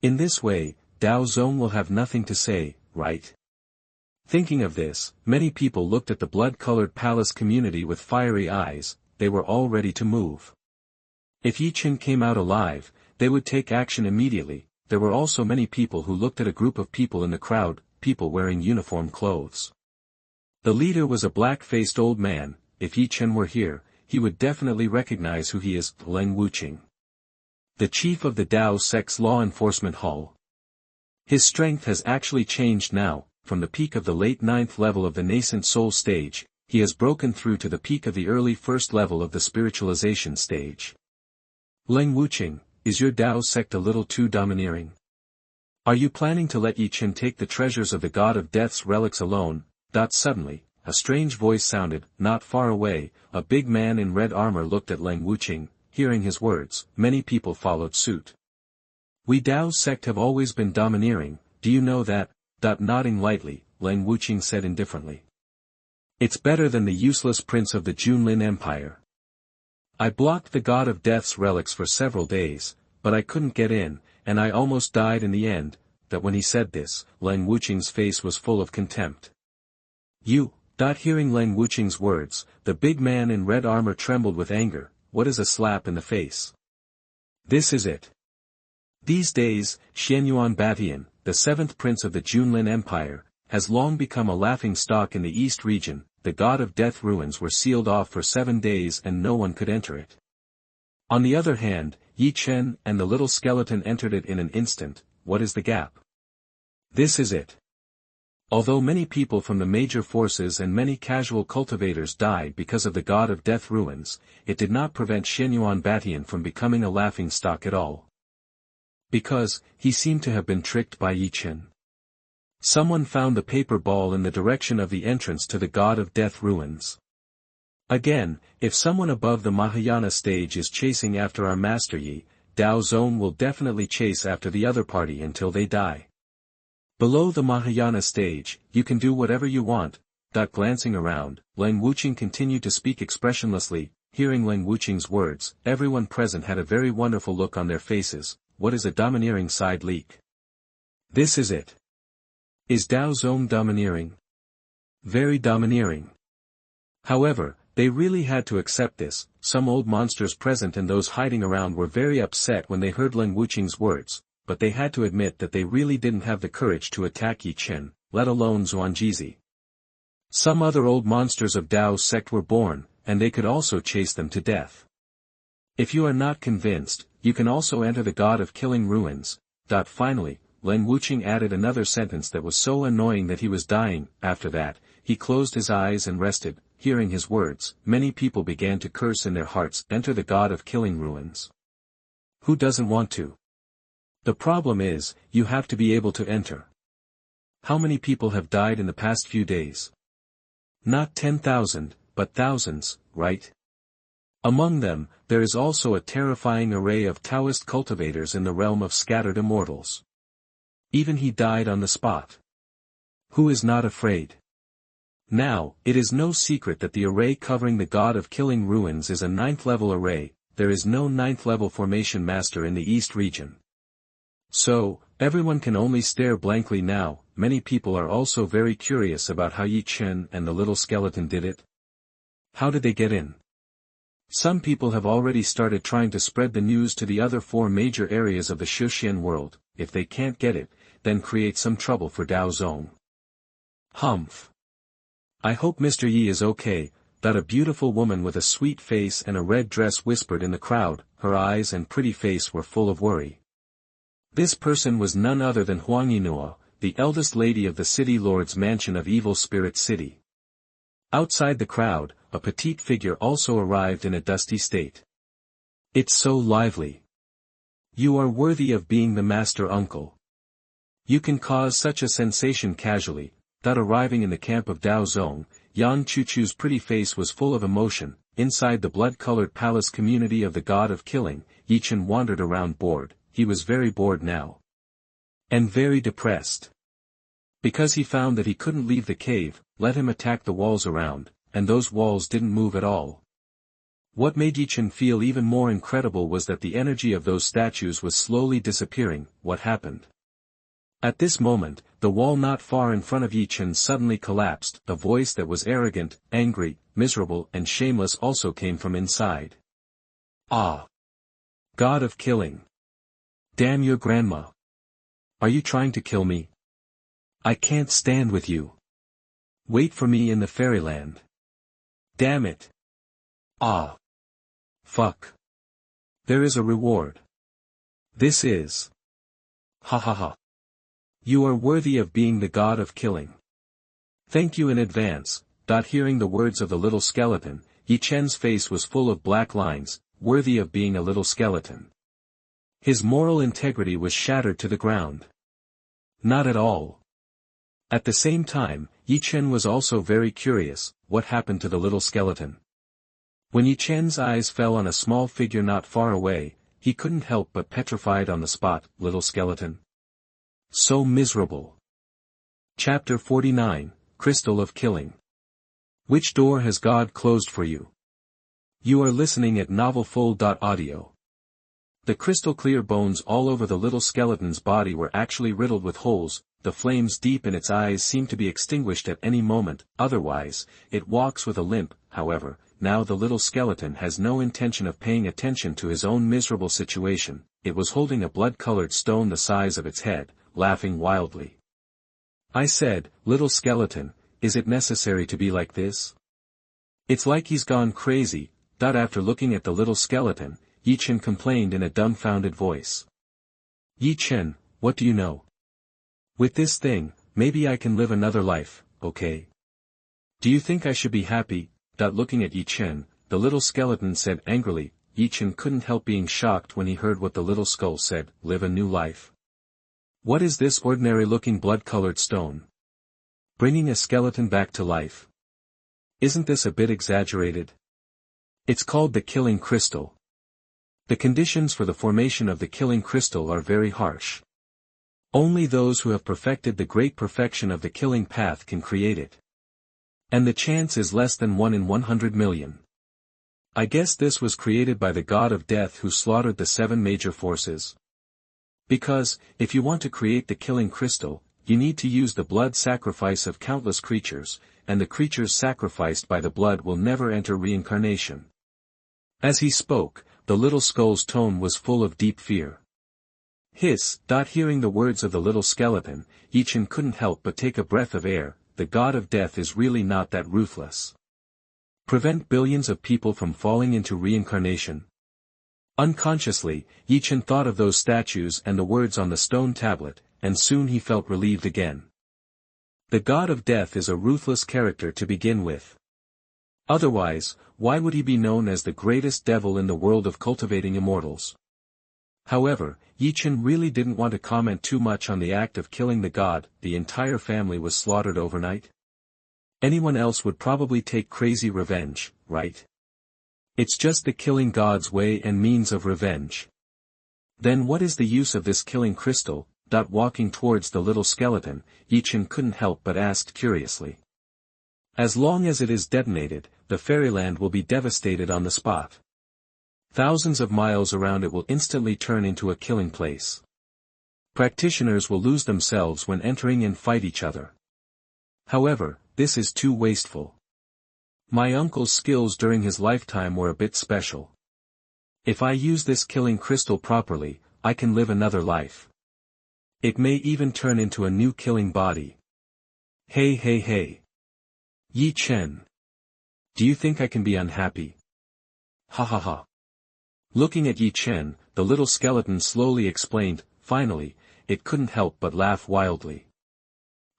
In this way, Dao Zong will have nothing to say, right? Thinking of this, many people looked at the blood-colored palace community with fiery eyes. They were all ready to move. If Ye Chen came out alive, they would take action immediately. There were also many people who looked at a group of people in the crowd, people wearing uniform clothes. The leader was a black-faced old man. If Ye Chen were here, he would definitely recognize who he is, Leng Wuqing. The chief of the Dao sect's law enforcement hall. His strength has actually changed now. From the peak of the late 9th level of the nascent soul stage, he has broken through to the peak of the early 1st level of the spiritualization stage. Leng Wuqing, is your Dao sect a little too domineering? Are you planning to let Ye Chen take the treasures of the God of Death's relics alone? Suddenly, a strange voice sounded, not far away. A big man in red armor looked at Leng Wuqing. Hearing his words, many people followed suit. We Dao sect have always been domineering, do you know that? Nodding lightly, Leng Wuqing said indifferently. It's better than the useless prince of the Junlin Empire. I blocked the God of Death's relics for several days, but I couldn't get in, and I almost died in the end. When he said this, Leng Wuqing's face was full of contempt. You. Hearing Leng Wuqing's words, the big man in red armor trembled with anger. What is a slap in the face? This is it. These days, Xianyuan Batian, the 7th prince of the Junlin Empire, has long become a laughing stock in the East region. The God of Death ruins were sealed off for 7 days and no one could enter it. On the other hand, Ye Chen and the little skeleton entered it in an instant. What is the gap? This is it. Although many people from the major forces and many casual cultivators died because of the God of Death ruins, it did not prevent Xianyuan Batian from becoming a laughing stock at all. Because, he seemed to have been tricked by Ye Chen. Someone found the paper ball in the direction of the entrance to the God of Death ruins. Again, if someone above the Mahayana stage is chasing after our Master Yi, Dao Zong will definitely chase after the other party until they die. Below the Mahayana stage, you can do whatever you want. Glancing around, Leng Wuqing continued to speak expressionlessly. Hearing Leng Wuqing's words, everyone present had a very wonderful look on their faces. What is a domineering side leak? This is it. Is Dao Zong domineering? Very domineering. However, they really had to accept this. Some old monsters present and those hiding around were very upset when they heard Leng Wuqing's words, but they had to admit that they really didn't have the courage to attack Ye Chen, let alone Xuanjizi. Some other old monsters of Dao's sect were born, and they could also chase them to death. If you are not convinced, you can also enter the God of Killing ruins. Finally, Leng Wuqing added another sentence that was so annoying that he was dying. After that, he closed his eyes and rested. Hearing his words, many people began to curse in their hearts. Enter the God of Killing ruins. Who doesn't want to? The problem is, you have to be able to enter. How many people have died in the past few days? Not 10,000, but thousands, right? Among them, there is also a terrifying array of Taoist cultivators in the realm of scattered immortals. Even he died on the spot. Who is not afraid? Now, it is no secret that the array covering the god of killing ruins is a 9th level array. There is no 9th level formation master in the East region. So, everyone can only stare blankly now. Many people are also very curious about how Ye Chen and the little skeleton did it. How did they get in? Some people have already started trying to spread the news to the other 4 major areas of the Shuxian world. If they can't get it, then create some trouble for Dao Zong. Humph. I hope Mr. Yi is okay. That a beautiful woman with a sweet face and a red dress whispered in the crowd. Her eyes and pretty face were full of worry. This person was none other than Xuanjizi, the eldest lady of the city lord's mansion of Evil Spirit City. Outside the crowd, a petite figure also arrived in a dusty state. It's so lively. You are worthy of being the master uncle. You can cause such a sensation casually. That arriving in the camp of Dao Zong, Yang Chuchu's pretty face was full of emotion. Inside the blood-colored palace community of the god of killing, Ye Chen wandered around bored. He was very bored now. And very depressed. Because he found that he couldn't leave the cave. Let him attack the walls around, and those walls didn't move at all. What made Ye Chen feel even more incredible was that the energy of those statues was slowly disappearing. What happened? At this moment, the wall not far in front of Ye Chen suddenly collapsed. A voice that was arrogant, angry, miserable and shameless also came from inside. Ah! God of killing! Damn your grandma! Are you trying to kill me? I can't stand with you. Wait for me in the fairyland. Damn it! Ah! Fuck! There is a reward. This is... Ha ha ha! You are worthy of being the god of killing. Thank you in advance. Hearing the words of the little skeleton, Ye Chen's face was full of black lines, worthy of being a little skeleton. His moral integrity was shattered to the ground. Not at all. At the same time, Ye Chen was also very curious. What happened to the little skeleton? When Ye Chen's eyes fell on a small figure not far away, he couldn't help but petrified on the spot. Little skeleton. So miserable. Chapter 49, Crystal of Killing. Which door has God closed for you? You are listening at novelfull.audio. The crystal clear bones all over the little skeleton's body were actually riddled with holes. The flames deep in its eyes seemed to be extinguished at any moment. Otherwise, it walks with a limp. However, now the little skeleton has no intention of paying attention to his own miserable situation. It was holding a blood-colored stone the size of its head, laughing wildly. I said, little skeleton, is it necessary to be like this? It's like he's gone crazy. After looking at the little skeleton, Ye Chen complained in a dumbfounded voice. Ye Chen, what do you know? With this thing, maybe I can live another life, okay? Do you think I should be happy? Looking at Ye Chen, the little skeleton said angrily. Ye Chen couldn't help being shocked when he heard what the little skull said, live a new life. What is this ordinary-looking blood-colored stone? Bringing a skeleton back to life. Isn't this a bit exaggerated? It's called the killing crystal. The conditions for the formation of the killing crystal are very harsh. Only those who have perfected the great perfection of the killing path can create it. And the chance is less than 1 in 100 million. I guess this was created by the god of death who slaughtered the 7 major forces. Because, if you want to create the killing crystal, you need to use the blood sacrifice of countless creatures, and the creatures sacrificed by the blood will never enter reincarnation. As he spoke, the little skull's tone was full of deep fear. Hiss. Hearing the words of the little skeleton, Ye Chen couldn't help but take a breath of air. The god of death is really not that ruthless. Prevent billions of people from falling into reincarnation. Unconsciously, Ye Chen thought of those statues and the words on the stone tablet, and soon he felt relieved again. The god of death is a ruthless character to begin with. Otherwise, why would he be known as the greatest devil in the world of cultivating immortals? However, Ye Chen really didn't want to comment too much on the act of killing the god. The entire family was slaughtered overnight. Anyone else would probably take crazy revenge, right? It's just the killing god's way and means of revenge. Then what is the use of this killing crystal? Walking towards the little skeleton, Ye Chen couldn't help but ask curiously. As long as it is detonated, the fairyland will be devastated on the spot. Thousands of miles around it will instantly turn into a killing place. Practitioners will lose themselves when entering and fight each other. However, this is too wasteful. My uncle's skills during his lifetime were a bit special. If I use this killing crystal properly, I can live another life. It may even turn into a new killing body. Hey hey hey. Ye Chen. Do you think I can be unhappy? Ha ha ha. Looking at Ye Chen, the little skeleton slowly explained, finally, it couldn't help but laugh wildly.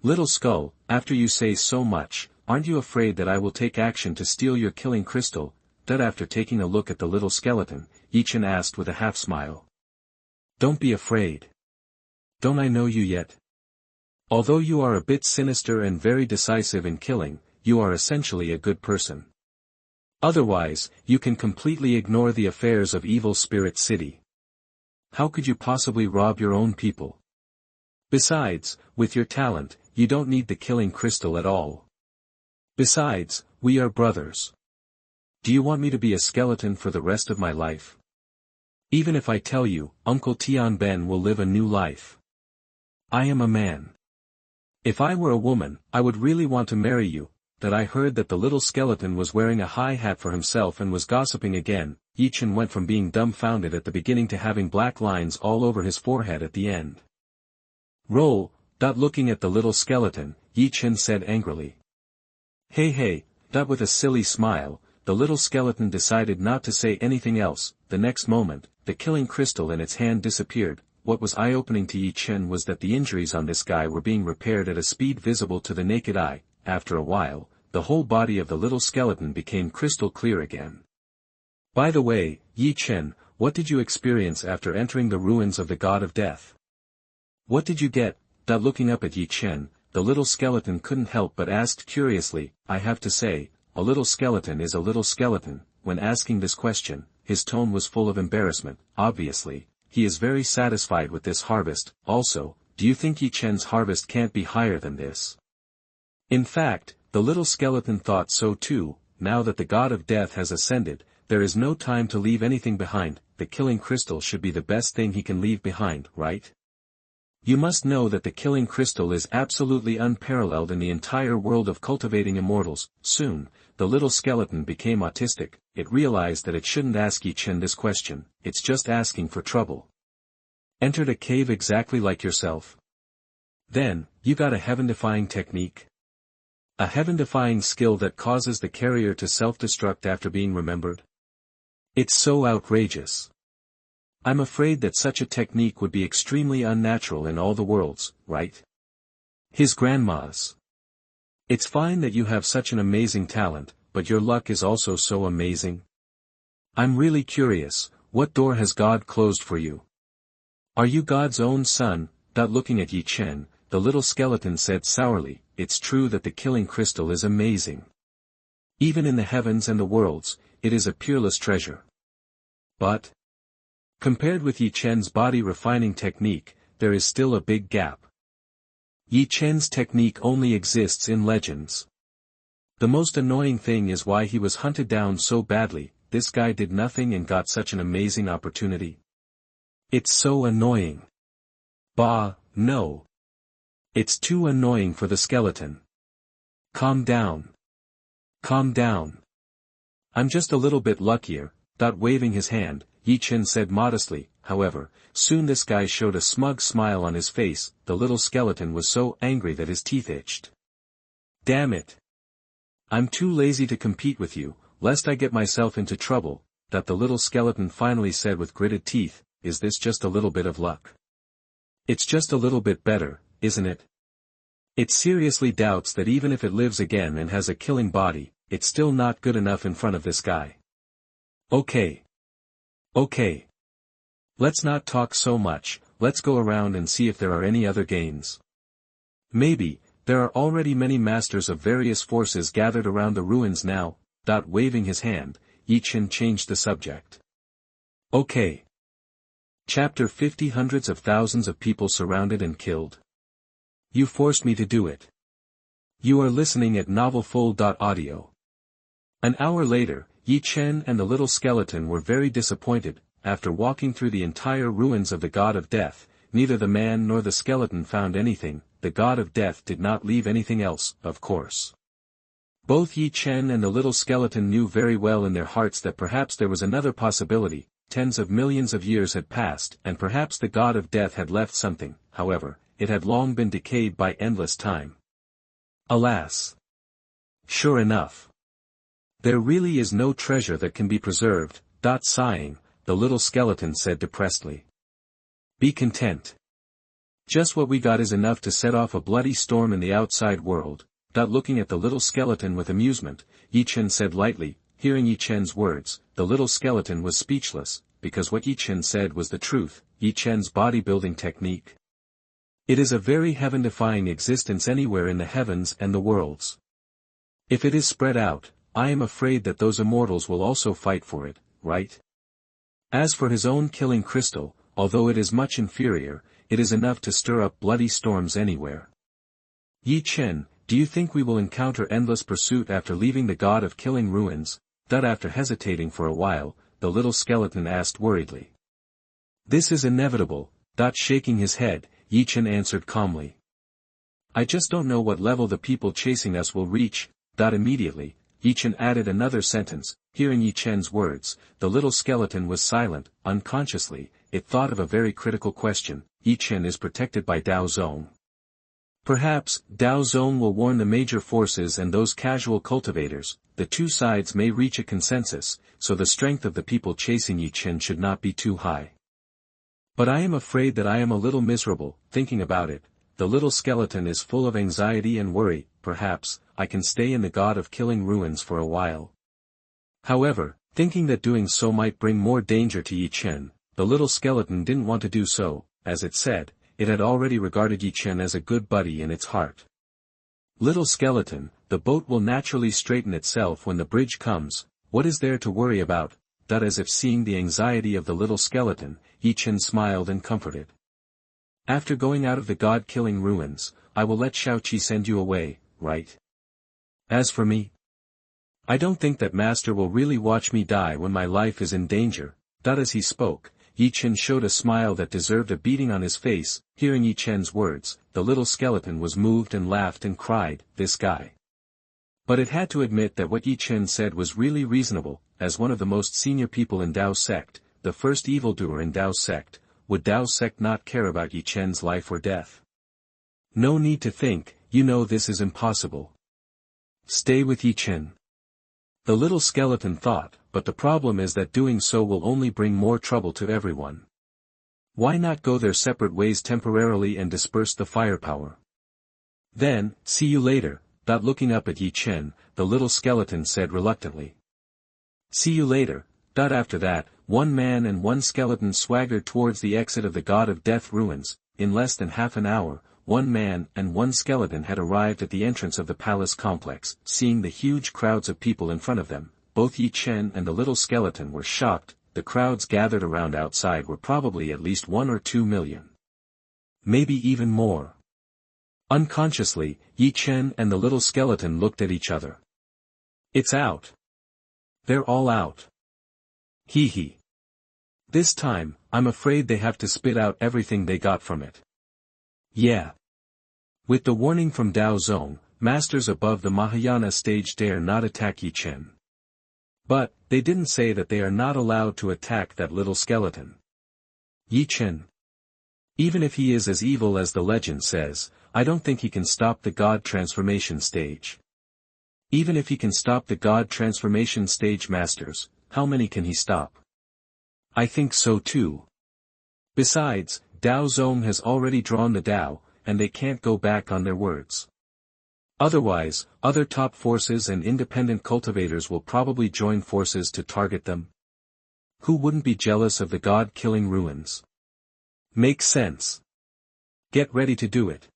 Little skull, after you say so much, aren't you afraid that I will take action to steal your killing crystal? That after taking a look at the little skeleton, Ye Chen asked with a half smile. Don't be afraid. Don't I know you yet? Although you are a bit sinister and very decisive in killing, you are essentially a good person. Otherwise, you can completely ignore the affairs of Evil Spirit City. How could you possibly rob your own people? Besides, with your talent, you don't need the killing crystal at all. Besides, we are brothers. Do you want me to be a skeleton for the rest of my life? Even if I tell you, Uncle Tianben will live a new life. I am a man. If I were a woman, I would really want to marry you. That I heard that the little skeleton was wearing a high hat for himself and was gossiping again. Ye Chen went from being dumbfounded at the beginning to having black lines all over his forehead at the end. Roll. Looking at the little skeleton, Ye Chen said angrily. Hey hey. With a silly smile, the little skeleton decided not to say anything else. The next moment, the killing crystal in its hand disappeared. What was eye-opening to Ye Chen was that the injuries on this guy were being repaired at a speed visible to the naked eye. After a while, the whole body of the little skeleton became crystal clear again. By the way, Ye Chen, what did you experience after entering the ruins of the God of Death? What did you get? Looking up at Ye Chen, the little skeleton couldn't help but asked curiously. I have to say, a little skeleton is a little skeleton. When asking this question, his tone was full of embarrassment. Obviously, he is very satisfied with this harvest. Also, do you think Ye Chen's harvest can't be higher than this? In fact, the little skeleton thought so too. Now that the God of Death has ascended, there is no time to leave anything behind. The killing crystal should be the best thing he can leave behind, right? You must know that the killing crystal is absolutely unparalleled in the entire world of cultivating immortals. Soon, the little skeleton became autistic. It realized that it shouldn't ask Ye Chen this question. It's just asking for trouble. Entered a cave exactly like yourself? Then, you got a heaven-defying technique? A heaven-defying skill that causes the carrier to self-destruct after being remembered? It's so outrageous. I'm afraid that such a technique would be extremely unnatural in all the worlds, right? His grandma's. It's fine that you have such an amazing talent, but your luck is also so amazing. I'm really curious, what door has God closed for you? Are you God's own son? Looking at Ye Chen, the little skeleton said sourly, it's true that the killing crystal is amazing. Even in the heavens and the worlds, it is a peerless treasure. But, compared with Ye Chen's body refining technique, there is still a big gap. Ye Chen's technique only exists in legends. The most annoying thing is why he was hunted down so badly. This guy did nothing and got such an amazing opportunity. It's so annoying. Bah, no. It's too annoying for the skeleton. Calm down. Calm down. I'm just a little bit luckier. Waving his hand, Ye Chen said modestly. However, soon this guy showed a smug smile on his face. The little skeleton was so angry that his teeth itched. Damn it. I'm too lazy to compete with you, lest I get myself into trouble. The little skeleton finally said with gritted teeth, is this just a little bit of luck? It's just a little bit better, isn't it? It seriously doubts that even if it lives again and has a killing body, it's still not good enough in front of this guy. Okay. Okay. Let's not talk so much, let's go around and see if there are any other gains. Maybe, there are already many masters of various forces gathered around the ruins now. Waving his hand, Ye Chen changed the subject. Okay. Chapter 50. Hundreds of thousands of people surrounded and killed. You forced me to do it. You are listening at novelfull.audio. An hour later, Ye Chen and the little skeleton were very disappointed. After walking through the entire ruins of the god of death, neither the man nor the skeleton found anything. The god of death did not leave anything else, of course. Both Ye Chen and the little skeleton knew very well in their hearts that perhaps there was another possibility. Tens of millions of years had passed, and perhaps the god of death had left something. However, it had long been decayed by endless time. Alas! Sure enough. There really is no treasure that can be preserved. Sighing, the little skeleton said depressedly. Be content. Just what we got is enough to set off a bloody storm in the outside world. Looking at the little skeleton with amusement, Ye Chen said lightly. Hearing Ye Chen's words, the little skeleton was speechless, because what Ye Chen said was the truth. Ye Chen's bodybuilding technique. It is a very heaven-defying existence anywhere in the heavens and the worlds. If it is spread out, I am afraid that those immortals will also fight for it, right? As for his own killing crystal, although it is much inferior, it is enough to stir up bloody storms anywhere. Ye Chen, do you think we will encounter endless pursuit after leaving the god of killing ruins? After hesitating for a while, the little skeleton asked worriedly. This is inevitable. Shaking his head, Ye Chen answered calmly. I just don't know what level the people chasing us will reach. Immediately, Ye Chen added another sentence. Hearing Ye Chen's words, the little skeleton was silent. Unconsciously, it thought of a very critical question. Ye Chen is protected by Dao Zong. Perhaps, Dao Zong will warn the major forces and those casual cultivators. The two sides may reach a consensus, so the strength of the people chasing Ye Chen should not be too high. But I am afraid that I am a little miserable, thinking about it. The little skeleton is full of anxiety and worry. Perhaps, I can stay in the god of killing ruins for a while. However, thinking that doing so might bring more danger to Ye Chen, the little skeleton didn't want to do so. As it said, it had already regarded Ye Chen as a good buddy in its heart. Little skeleton, the boat will naturally straighten itself when the bridge comes. What is there to worry about? As if seeing the anxiety of the little skeleton, Ye Chen smiled and comforted. After going out of the god-killing ruins, I will let Xiaoqi send you away, right? As for me, I don't think that master will really watch me die when my life is in danger. As he spoke, Ye Chen showed a smile that deserved a beating on his face. Hearing Ye Chen's words, the little skeleton was moved and laughed and cried, this guy. But it had to admit that what Ye Chen said was really reasonable. As one of the most senior people in Dao sect, the first evildoer in Dao sect, would Dao sect not care about Ye Chen's life or death? No need to think, you know this is impossible. Stay with Ye Chen. The little skeleton thought, but the problem is that doing so will only bring more trouble to everyone. Why not go their separate ways temporarily and disperse the firepower? Then, see you later. Looking up at Ye Chen, the little skeleton said reluctantly. See you later. After that, one man and one skeleton swaggered towards the exit of the god of death ruins. In less than half an hour, one man and one skeleton had arrived at the entrance of the palace complex. Seeing the huge crowds of people in front of them, both Ye Chen and the little skeleton were shocked. The crowds gathered around outside were probably at least 1 or 2 million. Maybe even more. Unconsciously, Ye Chen and the little skeleton looked at each other. It's out. They're all out. Hee hee. This time, I'm afraid they have to spit out everything they got from it. Yeah. With the warning from Dao Zong, masters above the Mahayana stage dare not attack Ye Chen. But, they didn't say that they are not allowed to attack that little skeleton. Ye Chen. Even if he is as evil as the legend says, I don't think he can stop the god transformation stage. Even if he can stop the god transformation stage masters, how many can he stop? I think so too. Besides, Dao Zong has already drawn the Dao, and they can't go back on their words. Otherwise, other top forces and independent cultivators will probably join forces to target them. Who wouldn't be jealous of the god-killing ruins? Makes sense. Get ready to do it.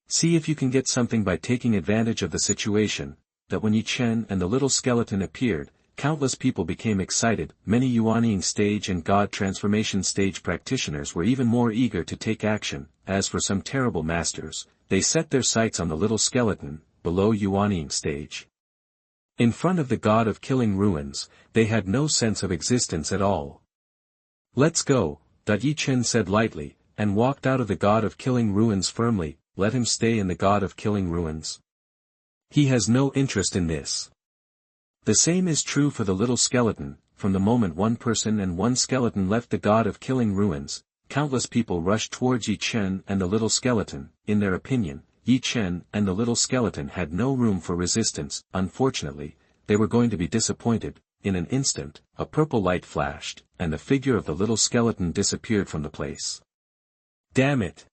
See if you can get something by taking advantage of the situation. That when Ye Chen and the little skeleton appeared, countless people became excited. Many Yuanying stage and god transformation stage practitioners were even more eager to take action. As for some terrible masters, they set their sights on the little skeleton. below Yuanying stage. In front of the god of killing ruins, they had no sense of existence at all. "Let's go," Ye Chen said lightly, and walked out of the god of killing ruins firmly. "Let him stay in the god of killing ruins. He has no interest in this." The same is true for the little skeleton. From the moment one person and one skeleton left the god of killing ruins, countless people rushed towards Ye Chen and the little skeleton. In their opinion, Ye Chen and the little skeleton had no room for resistance. Unfortunately, they were going to be disappointed. In an instant, a purple light flashed, and the figure of the little skeleton disappeared from the place. Damn it!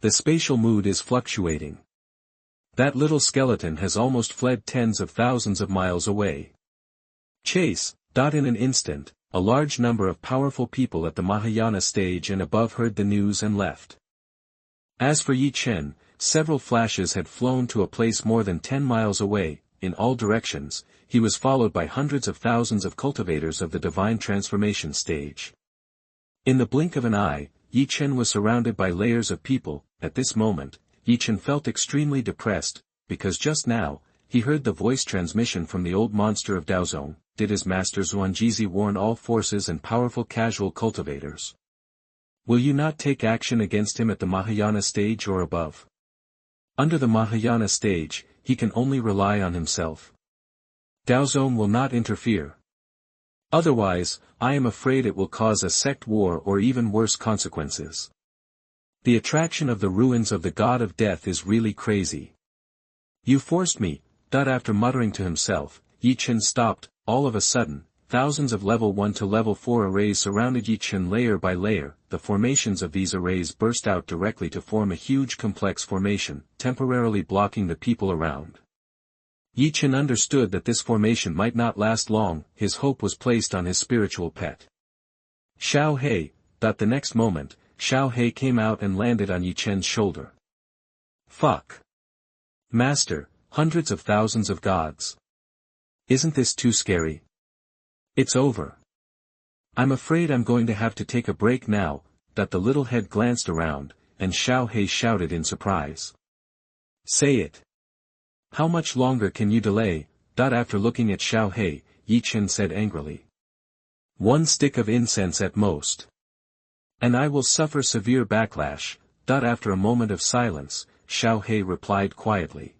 The spatial mood is fluctuating. That little skeleton has almost fled tens of thousands of miles away. Chase. In an instant, a large number of powerful people at the Mahayana stage and above heard the news and left. As for Ye Chen, several flashes had flown to a place more than 10 miles away. In all directions, he was followed by hundreds of thousands of cultivators of the divine transformation stage. In the blink of an eye, Ye Chen was surrounded by layers of people. At this moment, Ye Chen felt extremely depressed, because just now, he heard the voice transmission from the old monster of Daozong. Did his master Xuanjizi warn all forces and powerful casual cultivators? Will you not take action against him at the Mahayana stage or above? Under the Mahayana stage, he can only rely on himself. Daozong will not interfere. Otherwise, I am afraid it will cause a sect war or even worse consequences. The attraction of the ruins of the god of death is really crazy. You forced me. After muttering to himself, Ye Chen stopped. All of a sudden, thousands of level 1 to level 4 arrays surrounded Ye Chen layer by layer. The formations of these arrays burst out directly to form a huge complex formation, temporarily blocking the people around. Ye Chen understood that this formation might not last long. His hope was placed on his spiritual pet, Xiao He. The next moment, Xiao He came out and landed on Ye Chen's shoulder. Fuck. Master, hundreds of thousands of gods. Isn't this too scary? It's over. I'm afraid I'm going to have to take a break now. The little head glanced around, and Xiao He shouted in surprise. Say it. How much longer can you delay? After looking at Xiao He, Ye Chen said angrily. 1 stick of incense at most. And I will suffer severe backlash. After a moment of silence, Xiao He replied quietly.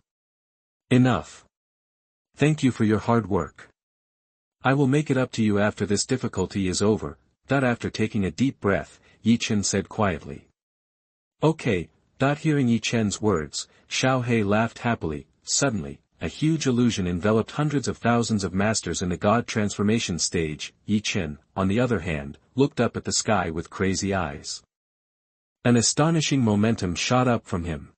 Enough. Thank you for your hard work. I will make it up to you after this difficulty is over. After taking a deep breath, Ye Chen said quietly. Okay. Hearing Ye Chen's words, Xiao He laughed happily. Suddenly, a huge illusion enveloped hundreds of thousands of masters in the god transformation stage. Ye Chen, on the other hand, looked up at the sky with crazy eyes. An astonishing momentum shot up from him.